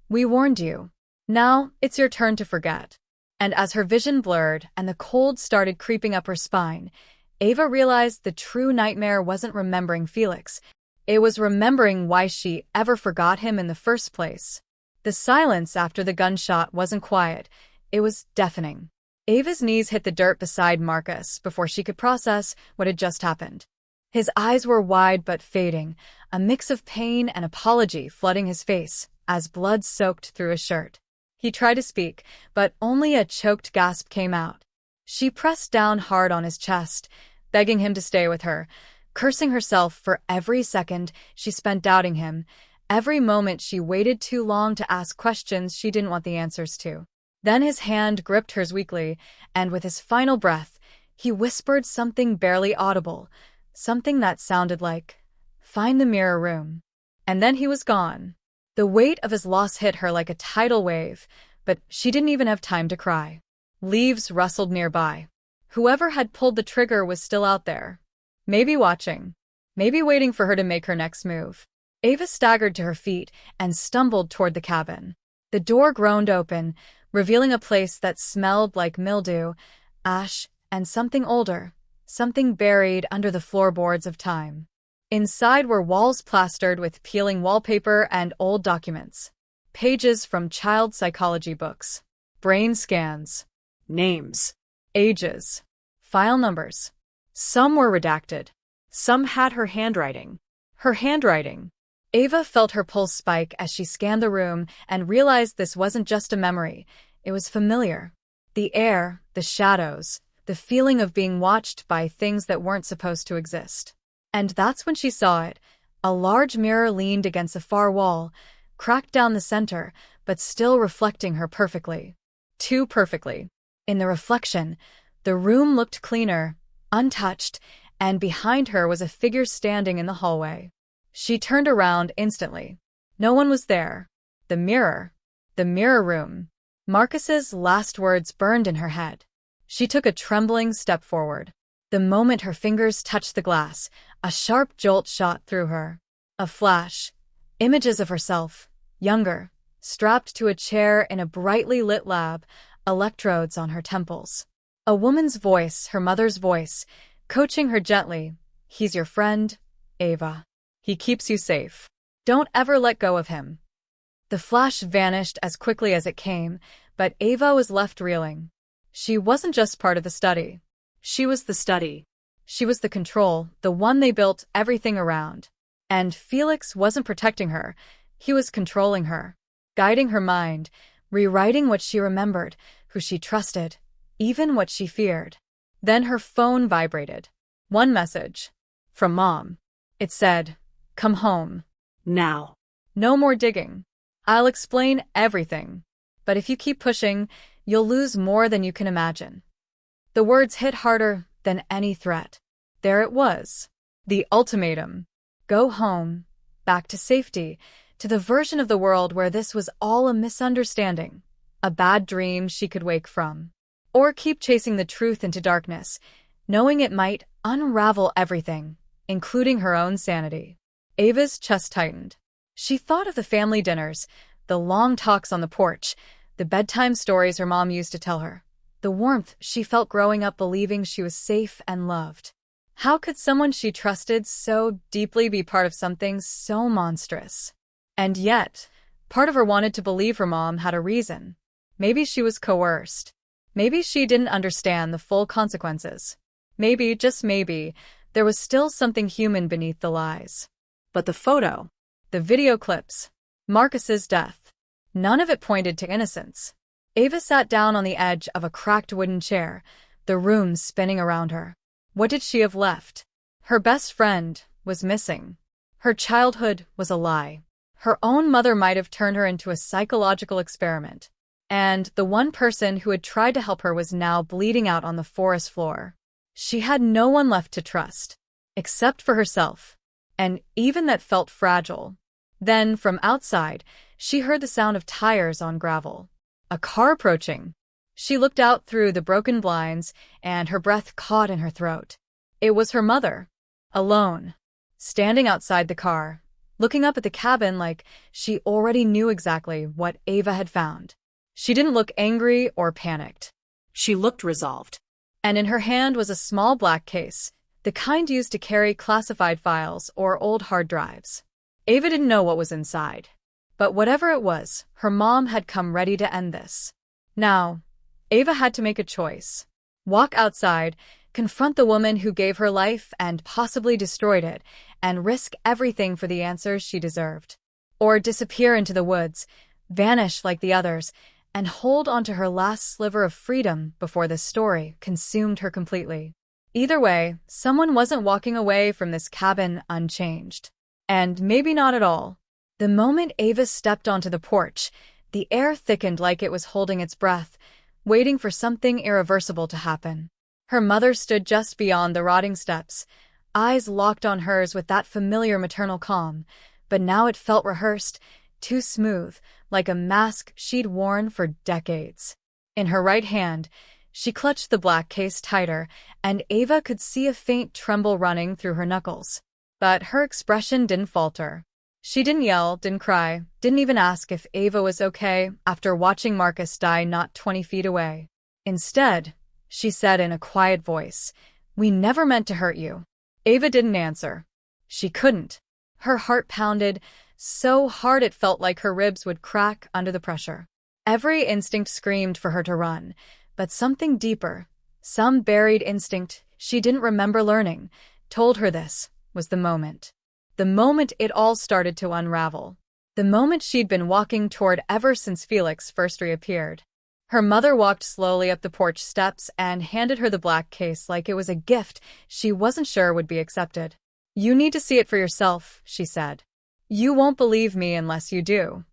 "We warned you. Now it's your turn to forget." And as her vision blurred and the cold started creeping up her spine, Ava realized the true nightmare wasn't remembering Felix. It was remembering why she ever forgot him in the first place. The silence after the gunshot wasn't quiet. It was deafening. Ava's knees hit the dirt beside Marcus before she could process what had just happened. His eyes were wide but fading, a mix of pain and apology flooding his face as blood soaked through his shirt. He tried to speak, but only a choked gasp came out. She pressed down hard on his chest, begging him to stay with her, cursing herself for every second she spent doubting him, every moment she waited too long to ask questions she didn't want the answers to. Then his hand gripped hers weakly, and with his final breath, he whispered something barely audible, something that sounded like, "Find the mirror room." And then he was gone. The weight of his loss hit her like a tidal wave, but she didn't even have time to cry. Leaves rustled nearby. Whoever had pulled the trigger was still out there. Maybe watching. Maybe waiting for her to make her next move. Ava staggered to her feet and stumbled toward the cabin. The door groaned open, revealing a place that smelled like mildew, ash, and something older, something buried under the floorboards of time. Inside were walls plastered with peeling wallpaper and old documents. Pages from child psychology books. Brain scans. Names. Ages. File numbers. Some were redacted. Some had her handwriting. Her handwriting. Ava felt her pulse spike as she scanned the room and realized this wasn't just a memory. It was familiar. The air, the shadows, the feeling of being watched by things that weren't supposed to exist. And that's when she saw it, A large mirror leaned against a far wall, cracked down the center, but still reflecting her perfectly. Too perfectly. In the reflection, the room looked cleaner, untouched, and behind her was a figure standing in the hallway. She turned around instantly. No one was there. The mirror. The mirror room. Marcus's last words burned in her head. She took a trembling step forward. The moment her fingers touched the glass, a sharp jolt shot through her. A flash. Images of herself, younger, strapped to a chair in a brightly lit lab, electrodes on her temples. A woman's voice, her mother's voice, coaching her gently. He's your friend, Ava. He keeps you safe. Don't ever let go of him. The flash vanished as quickly as it came, but Ava was left reeling. She wasn't just part of the study. She was the study. She was the control, the one they built everything around. And Felix wasn't protecting her. He was controlling her, guiding her mind, rewriting what she remembered, who she trusted, even what she feared. Then her phone vibrated. One message. From Mom. It said, "Come home. Now. No more digging. I'll explain everything. But if you keep pushing, you'll lose more than you can imagine." The words hit harder than any threat. There it was. The ultimatum. Go home. Back to safety. To the version of the world where this was all a misunderstanding. A bad dream she could wake from. Or keep chasing the truth into darkness, knowing it might unravel everything, including her own sanity. Ava's chest tightened. She thought of the family dinners, the long talks on the porch, the bedtime stories her mom used to tell her, the warmth she felt growing up believing she was safe and loved. How could someone she trusted so deeply be part of something so monstrous? And yet, part of her wanted to believe her mom had a reason. Maybe she was coerced. Maybe she didn't understand the full consequences. Maybe, just maybe, there was still something human beneath the lies. But the photo, the video clips, Marcus's death, none of it pointed to innocence. Ava sat down on the edge of a cracked wooden chair, the room spinning around her. What did she have left? Her best friend was missing. Her childhood was a lie. Her own mother might have turned her into a psychological experiment. And the one person who had tried to help her was now bleeding out on the forest floor. She had no one left to trust, except for herself, and even that felt fragile. Then, from outside, she heard the sound of tires on gravel. A car approaching. She looked out through the broken blinds, and her breath caught in her throat. It was her mother, alone, standing outside the car, looking up at the cabin like she already knew exactly what Ava had found. She didn't look angry or panicked. She looked resolved. And in her hand was a small black case, the kind used to carry classified files or old hard drives. Ava didn't know what was inside. But whatever it was, her mom had come ready to end this. Now, Ava had to make a choice. Walk outside, confront the woman who gave her life and possibly destroyed it, and risk everything for the answers she deserved. Or disappear into the woods, vanish like the others, and hold onto her last sliver of freedom before the story consumed her completely. Either way, someone wasn't walking away from this cabin unchanged. And maybe not at all. The moment Ava stepped onto the porch, the air thickened like it was holding its breath, waiting for something irreversible to happen. Her mother stood just beyond the rotting steps, eyes locked on hers with that familiar maternal calm, but now it felt rehearsed, too smooth, like a mask she'd worn for decades. In her right hand, she clutched the black case tighter, and Ava could see a faint tremble running through her knuckles. But her expression didn't falter. She didn't yell, didn't cry, didn't even ask if Ava was okay after watching Marcus die not 20 feet away. Instead, she said in a quiet voice, "We never meant to hurt you." Ava didn't answer. She couldn't. Her heart pounded so hard it felt like her ribs would crack under the pressure. Every instinct screamed for her to run, but something deeper, some buried instinct she didn't remember learning, told her this was the moment. The moment it all started to unravel. The moment she'd been walking toward ever since Felix first reappeared. Her mother walked slowly up the porch steps and handed her the black case like it was a gift she wasn't sure would be accepted. You need to see it for yourself, she said. You won't believe me unless you do.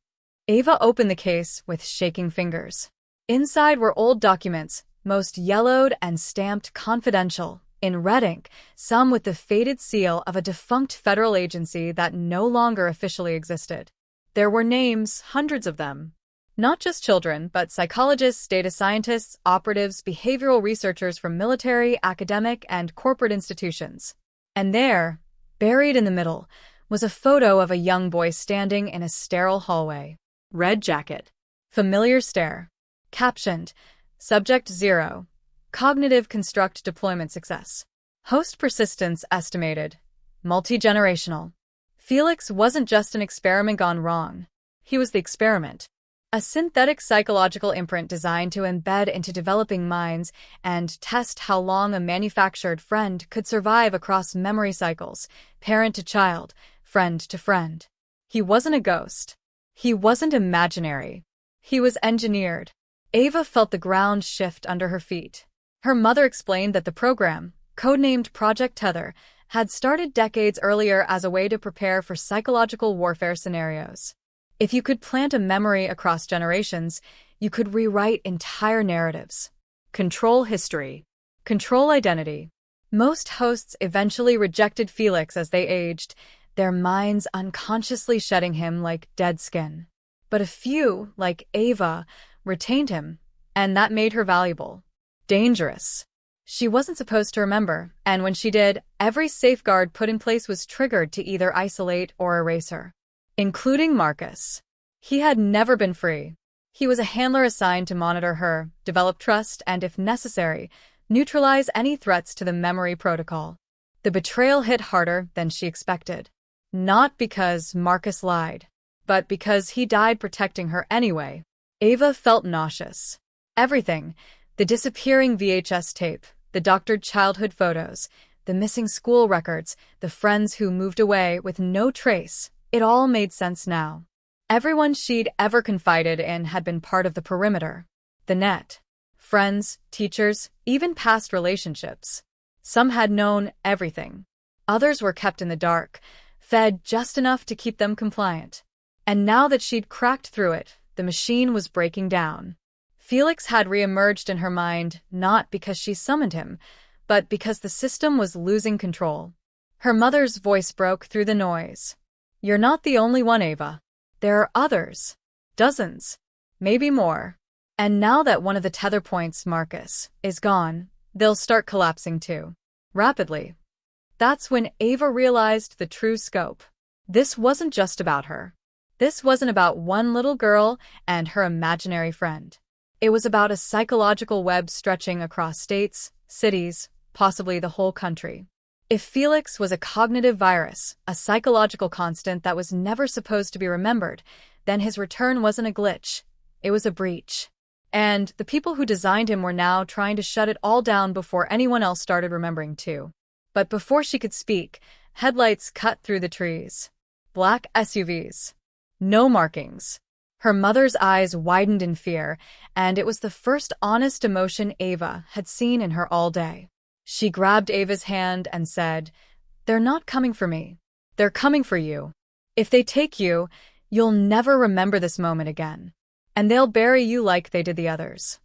Ava opened the case with shaking fingers. Inside were old documents, most yellowed and stamped confidential, in red ink, some with the faded seal of a defunct federal agency that no longer officially existed. There were names, hundreds of them. Not just children, but psychologists, data scientists, operatives, behavioral researchers from military, academic, and corporate institutions. And there, buried in the middle, was a photo of a young boy standing in a sterile hallway. Red jacket. Familiar stare. Captioned, Subject 0. Cognitive construct deployment success. Host persistence estimated. Multi-generational. Felix wasn't just an experiment gone wrong. He was the experiment. A synthetic psychological imprint designed to embed into developing minds and test how long a manufactured friend could survive across memory cycles, parent to child, friend to friend. He wasn't a ghost. He wasn't imaginary. He was engineered. Ava felt the ground shift under her feet. Her mother explained that the program, codenamed Project Tether, had started decades earlier as a way to prepare for psychological warfare scenarios. If you could plant a memory across generations, you could rewrite entire narratives. Control history. Control identity. Most hosts eventually rejected Felix as they aged, their minds unconsciously shedding him like dead skin. But a few, like Ava, retained him, and that made her valuable. Dangerous. She wasn't supposed to remember, and when she did, every safeguard put in place was triggered to either isolate or erase her. Including Marcus. He had never been free. He was a handler assigned to monitor her, develop trust, and if necessary, neutralize any threats to the memory protocol. The betrayal hit harder than she expected. Not because Marcus lied, but because he died protecting her anyway. Ava felt nauseous. Everything, the disappearing VHS tape, the doctored childhood photos, the missing school records, the friends who moved away with no trace, it all made sense now. Everyone she'd ever confided in had been part of the perimeter. The net. Friends, teachers, even past relationships. Some had known everything. Others were kept in the dark, fed just enough to keep them compliant. And now that she'd cracked through it, the machine was breaking down. Felix had reemerged in her mind not because she summoned him, but because the system was losing control. Her mother's voice broke through the noise. You're not the only one, Ava. There are others. Dozens. Maybe more. And now that one of the tether points, Marcus, is gone, they'll start collapsing too. Rapidly. That's when Ava realized the true scope. This wasn't just about her. This wasn't about one little girl and her imaginary friend. It was about a psychological web stretching across states, cities, possibly the whole country. If Felix was a cognitive virus, a psychological constant that was never supposed to be remembered, then his return wasn't a glitch. It was a breach. And the people who designed him were now trying to shut it all down before anyone else started remembering too. But before she could speak, headlights cut through the trees. Black SUVs. No markings. Her mother's eyes widened in fear, and it was the first honest emotion Ava had seen in her all day. She grabbed Ava's hand and said, "They're not coming for me. They're coming for you. If they take you, you'll never remember this moment again. And they'll bury you like they did the others."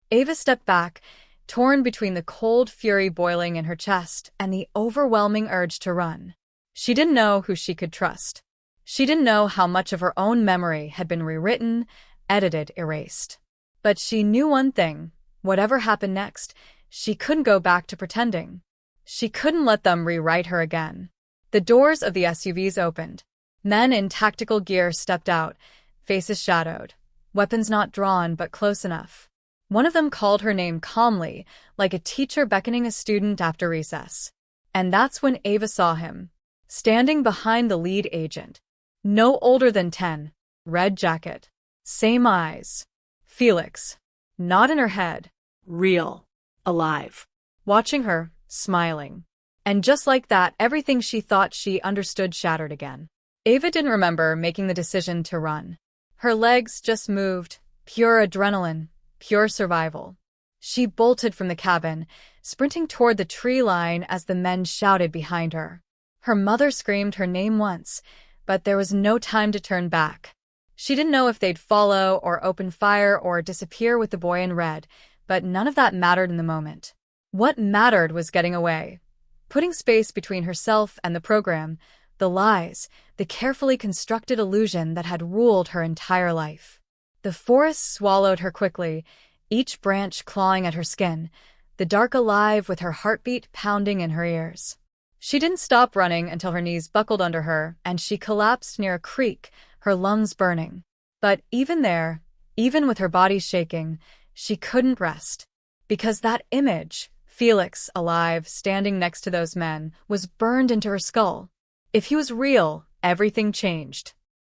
Ava stepped back, torn between the cold fury boiling in her chest and the overwhelming urge to run. She didn't know who she could trust. She didn't know how much of her own memory had been rewritten, edited, erased. But she knew one thing: whatever happened next, she couldn't go back to pretending. She couldn't let them rewrite her again. The doors of the SUVs opened. Men in tactical gear stepped out, faces shadowed, weapons not drawn but close enough. One of them called her name calmly, like a teacher beckoning a student after recess. And that's when Ava saw him, standing behind the lead agent. No older than 10, red jacket, same eyes. Felix. Not in her head. Real. Alive. Watching her, smiling. And just like that, everything she thought she understood shattered again. Ava didn't remember making the decision to run. Her legs just moved, pure adrenaline, pure survival. She bolted from the cabin, sprinting toward the tree line as the men shouted behind her. Her mother screamed her name once, but there was no time to turn back. She didn't know if they'd follow or open fire or disappear with the boy in red, but none of that mattered in the moment. What mattered was getting away, putting space between herself and the program, the lies, the carefully constructed illusion that had ruled her entire life. The forest swallowed her quickly, each branch clawing at her skin, the dark alive with her heartbeat pounding in her ears. She didn't stop running until her knees buckled under her and she collapsed near a creek, her lungs burning. But even there, even with her body shaking, she couldn't rest. Because that image, Felix, alive, standing next to those men, was burned into her skull. If he was real, everything changed.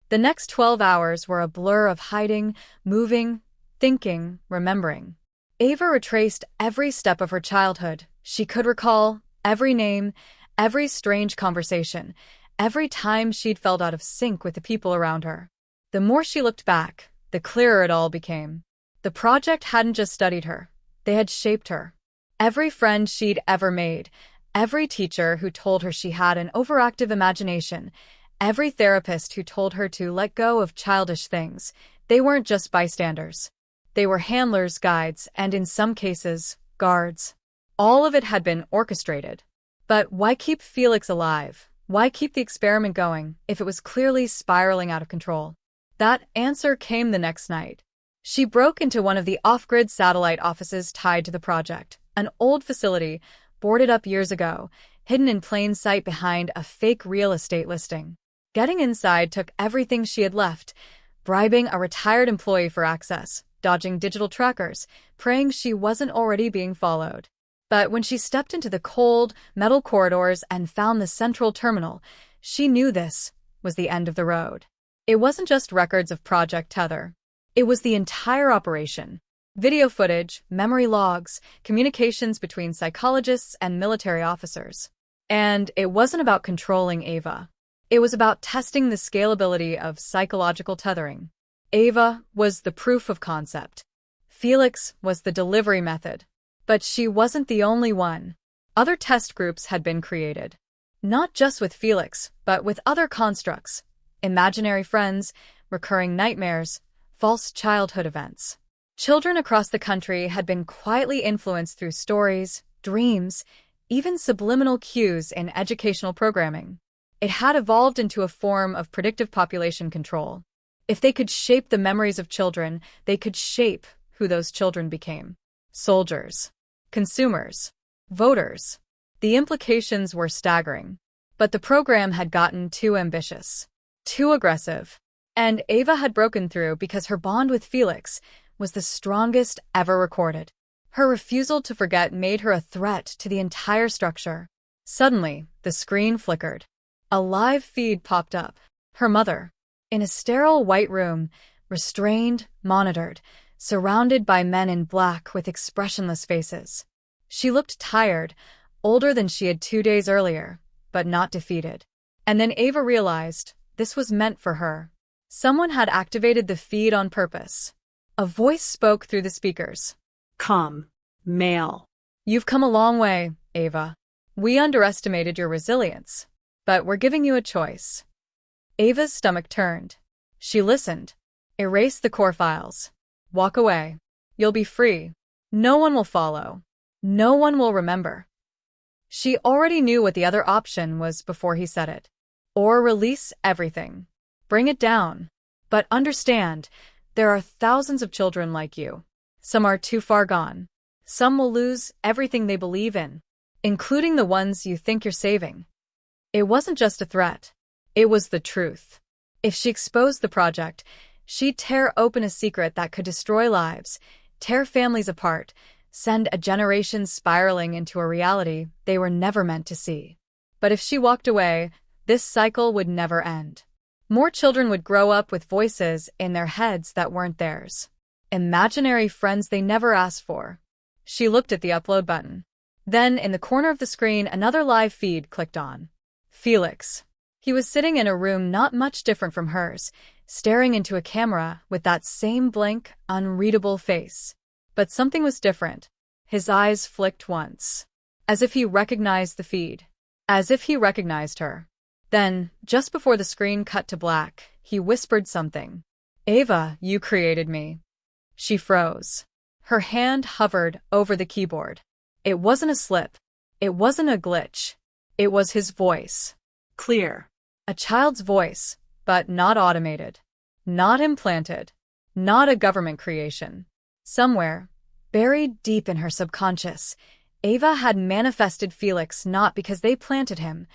The next 12 hours were a blur of hiding, moving, thinking, remembering. Ava retraced every step of her childhood. She could recall every name, every strange conversation, every time she'd felt out of sync with the people around her. The more she looked back, the clearer it all became. The project hadn't just studied her, they had shaped her. Every friend she'd ever made, every teacher who told her she had an overactive imagination, every therapist who told her to let go of childish things, they weren't just bystanders. They were handlers, guides, and in some cases, guards. All of it had been orchestrated. But why keep Felix alive? Why keep the experiment going if it was clearly spiraling out of control? That answer came the next night. She broke into one of the off-grid satellite offices tied to the project, an old facility, boarded up years ago, hidden in plain sight behind a fake real estate listing. Getting inside took everything she had left, bribing a retired employee for access, dodging digital trackers, praying she wasn't already being followed. But when she stepped into the cold, metal corridors and found the central terminal, she knew this was the end of the road. It wasn't just records of Project Tether. It was the entire operation. Video footage, memory logs, communications between psychologists and military officers. And it wasn't about controlling Ava. It was about testing the scalability of psychological tethering. Ava was the proof of concept. Felix was the delivery method. But she wasn't the only one. Other test groups had been created. Not just with Felix, but with other constructs. Imaginary friends, recurring nightmares, false childhood events. Children across the country had been quietly influenced through stories, dreams, even subliminal cues in educational programming. It had evolved into a form of predictive population control. If they could shape the memories of children, they could shape who those children became. Soldiers. Consumers. Voters. The implications were staggering. But the program had gotten too ambitious. Too aggressive. And Ava had broken through because her bond with Felix was the strongest ever recorded. Her refusal to forget made her a threat to the entire structure. Suddenly, the screen flickered. A live feed popped up. Her mother. In a sterile white room, restrained, monitored, surrounded by men in black with expressionless faces. She looked tired, older than she had 2 days earlier, but not defeated. And then Ava realized this was meant for her. Someone had activated the feed on purpose. A voice spoke through the speakers. Come, male. You've come a long way, Ava. We underestimated your resilience, but we're giving you a choice. Ava's stomach turned. She listened. Erase the core files. Walk away. You'll be free. No one will follow. No one will remember. She already knew what the other option was before he said it. Or release everything. Bring it down. But understand, there are thousands of children like you. Some are too far gone. Some will lose everything they believe in, including the ones you think you're saving. It wasn't just a threat. It was the truth. If she exposed the project, she'd tear open a secret that could destroy lives, tear families apart, send a generation spiraling into a reality they were never meant to see. But if she walked away, this cycle would never end. More children would grow up with voices in their heads that weren't theirs. Imaginary friends they never asked for. She looked at the upload button. Then, in the corner of the screen, another live feed clicked on. Felix. He was sitting in a room not much different from hers, staring into a camera with that same blank, unreadable face. But something was different. His eyes flicked once, as if he recognized the feed. as if he recognized her. Then, just before the screen cut to black, he whispered something. "Ava, you created me." She froze. Her hand hovered over the keyboard. It wasn't a slip. It wasn't a glitch. It was his voice. Clear. A child's voice, but not automated. Not implanted. Not a government creation. Somewhere, buried deep in her subconscious, Ava had manifested Felix not because they planted him,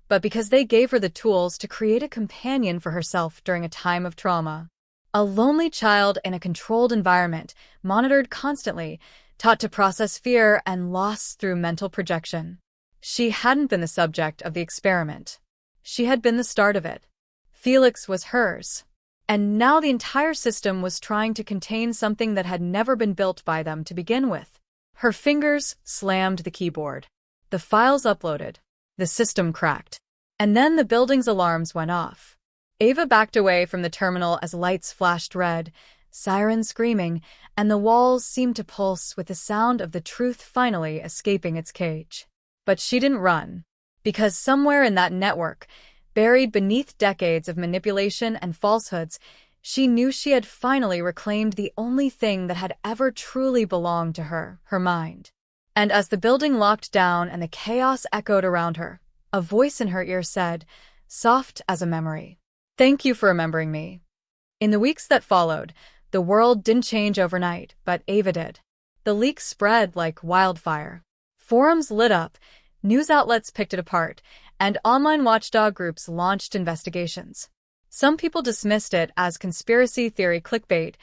but because they gave her the tools to create a companion for herself during a time of trauma. A lonely child in a controlled environment, monitored constantly, taught to process fear and loss through mental projection. She hadn't been the subject of the experiment. She had been the start of it. Felix was hers. And now the entire system was trying to contain something that had never been built by them to begin with. Her fingers slammed the keyboard. The files uploaded. The system cracked. And then the building's alarms went off. Ava backed away from the terminal as lights flashed red, sirens screaming, and the walls seemed to pulse with the sound of the truth finally escaping its cage. But she didn't run. Because somewhere in that network, buried beneath decades of manipulation and falsehoods, she knew she had finally reclaimed the only thing that had ever truly belonged to her, her mind. And as the building locked down and the chaos echoed around her, a voice in her ear said, soft as a memory, "Thank you for remembering me." In the weeks that followed, the world didn't change overnight, but Ava did. The leak spread like wildfire. Forums lit up, news outlets picked it apart, and online watchdog groups launched investigations. Some people dismissed it as conspiracy theory clickbait,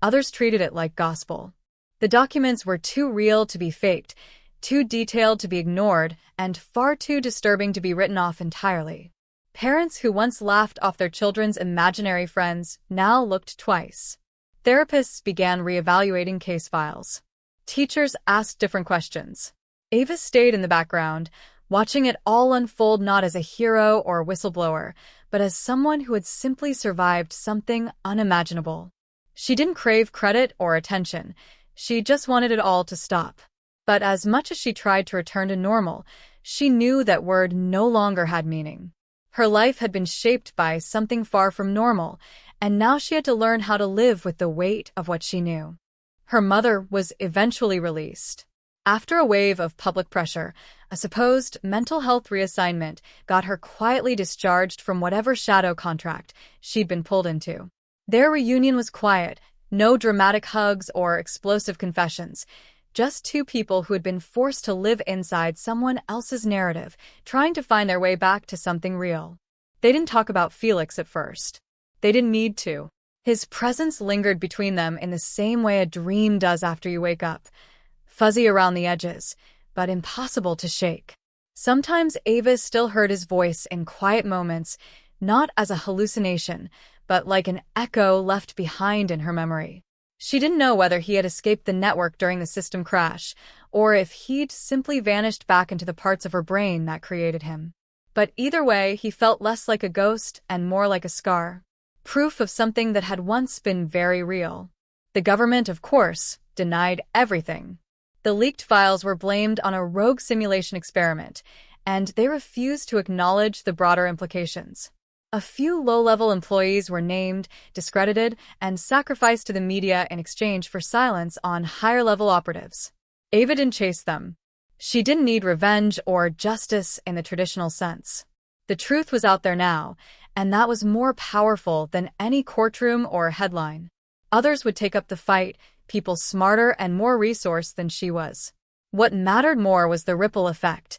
others treated it like gospel. The documents were too real to be faked, too detailed to be ignored, and far too disturbing to be written off entirely. Parents who once laughed off their children's imaginary friends now looked twice. Therapists began reevaluating case files. Teachers asked different questions. Ava stayed in the background, watching it all unfold not as a hero or whistleblower, but as someone who had simply survived something unimaginable. She didn't crave credit or attention. She just wanted it all to stop. But as much as she tried to return to normal, she knew that word no longer had meaning. Her life had been shaped by something far from normal, and now she had to learn how to live with the weight of what she knew. Her mother was eventually released. After a wave of public pressure, a supposed mental health reassignment got her quietly discharged from whatever shadow contract she'd been pulled into. Their reunion was quiet, no dramatic hugs or explosive confessions, just two people who had been forced to live inside someone else's narrative, trying to find their way back to something real. They didn't talk about Felix at first. They didn't need to. His presence lingered between them in the same way a dream does after you wake up. Fuzzy around the edges, but impossible to shake. Sometimes Ava still heard his voice in quiet moments, not as a hallucination, but like an echo left behind in her memory. She didn't know whether he had escaped the network during the system crash, or if he'd simply vanished back into the parts of her brain that created him. But either way, he felt less like a ghost and more like a scar. Proof of something that had once been very real. The government, of course, denied everything. The leaked files were blamed on a rogue simulation experiment, and they refused to acknowledge the broader implications. A few low-level employees were named, discredited, and sacrificed to the media in exchange for silence on higher-level operatives. Ava didn't chase them. She didn't need revenge or justice in the traditional sense. The truth was out there now, and that was more powerful than any courtroom or headline. Others would take up the fight, people smarter and more resourced than she was. What mattered more was the ripple effect.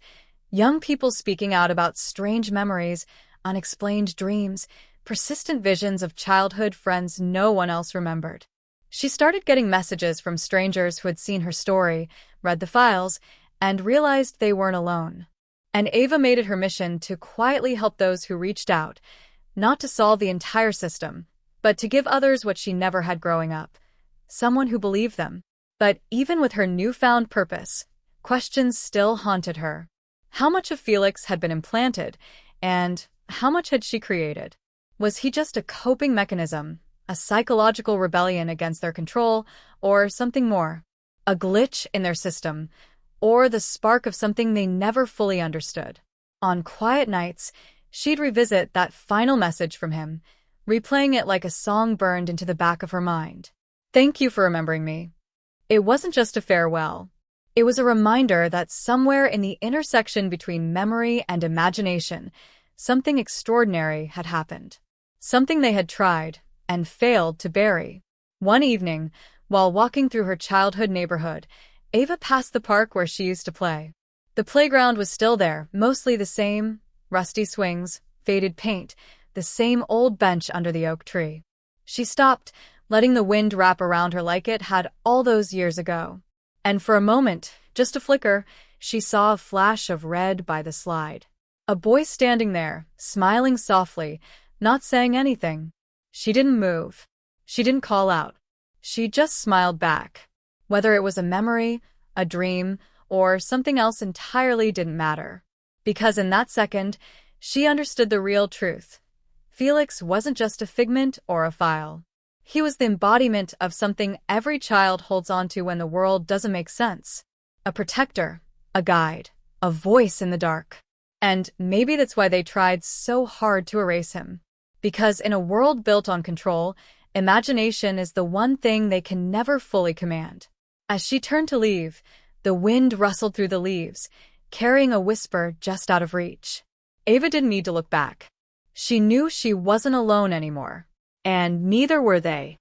Young people speaking out about strange memories, unexplained dreams, persistent visions of childhood friends no one else remembered. She started getting messages from strangers who had seen her story, read the files, and realized they weren't alone. And Ava made it her mission to quietly help those who reached out, not to solve the entire system, but to give others what she never had growing up. Someone who believed them. But even with her newfound purpose, questions still haunted her. How much of Felix had been implanted, and how much had she created? Was he just a coping mechanism, a psychological rebellion against their control, or something more? A glitch in their system, or the spark of something they never fully understood? On quiet nights, she'd revisit that final message from him, replaying it like a song burned into the back of her mind. Thank you for remembering me. It wasn't just a farewell. It was a reminder that somewhere in the intersection between memory and imagination, something extraordinary had happened. Something they had tried and failed to bury. One evening, while walking through her childhood neighborhood, Ava passed the park where she used to play. The playground was still there, mostly the same: rusty swings, faded paint, the same old bench under the oak tree. She stopped, letting the wind wrap around her like it had all those years ago. And for a moment, just a flicker, she saw a flash of red by the slide. A boy standing there, smiling softly, not saying anything. She didn't move. She didn't call out. She just smiled back. Whether it was a memory, a dream, or something else entirely didn't matter. Because in that second, she understood the real truth. Felix wasn't just a figment or a file. He was the embodiment of something every child holds on to when the world doesn't make sense. A protector, a guide, a voice in the dark. And maybe that's why they tried so hard to erase him. Because in a world built on control, imagination is the one thing they can never fully command. As she turned to leave, the wind rustled through the leaves, carrying a whisper just out of reach. Ava didn't need to look back. She knew she wasn't alone anymore. And neither were they.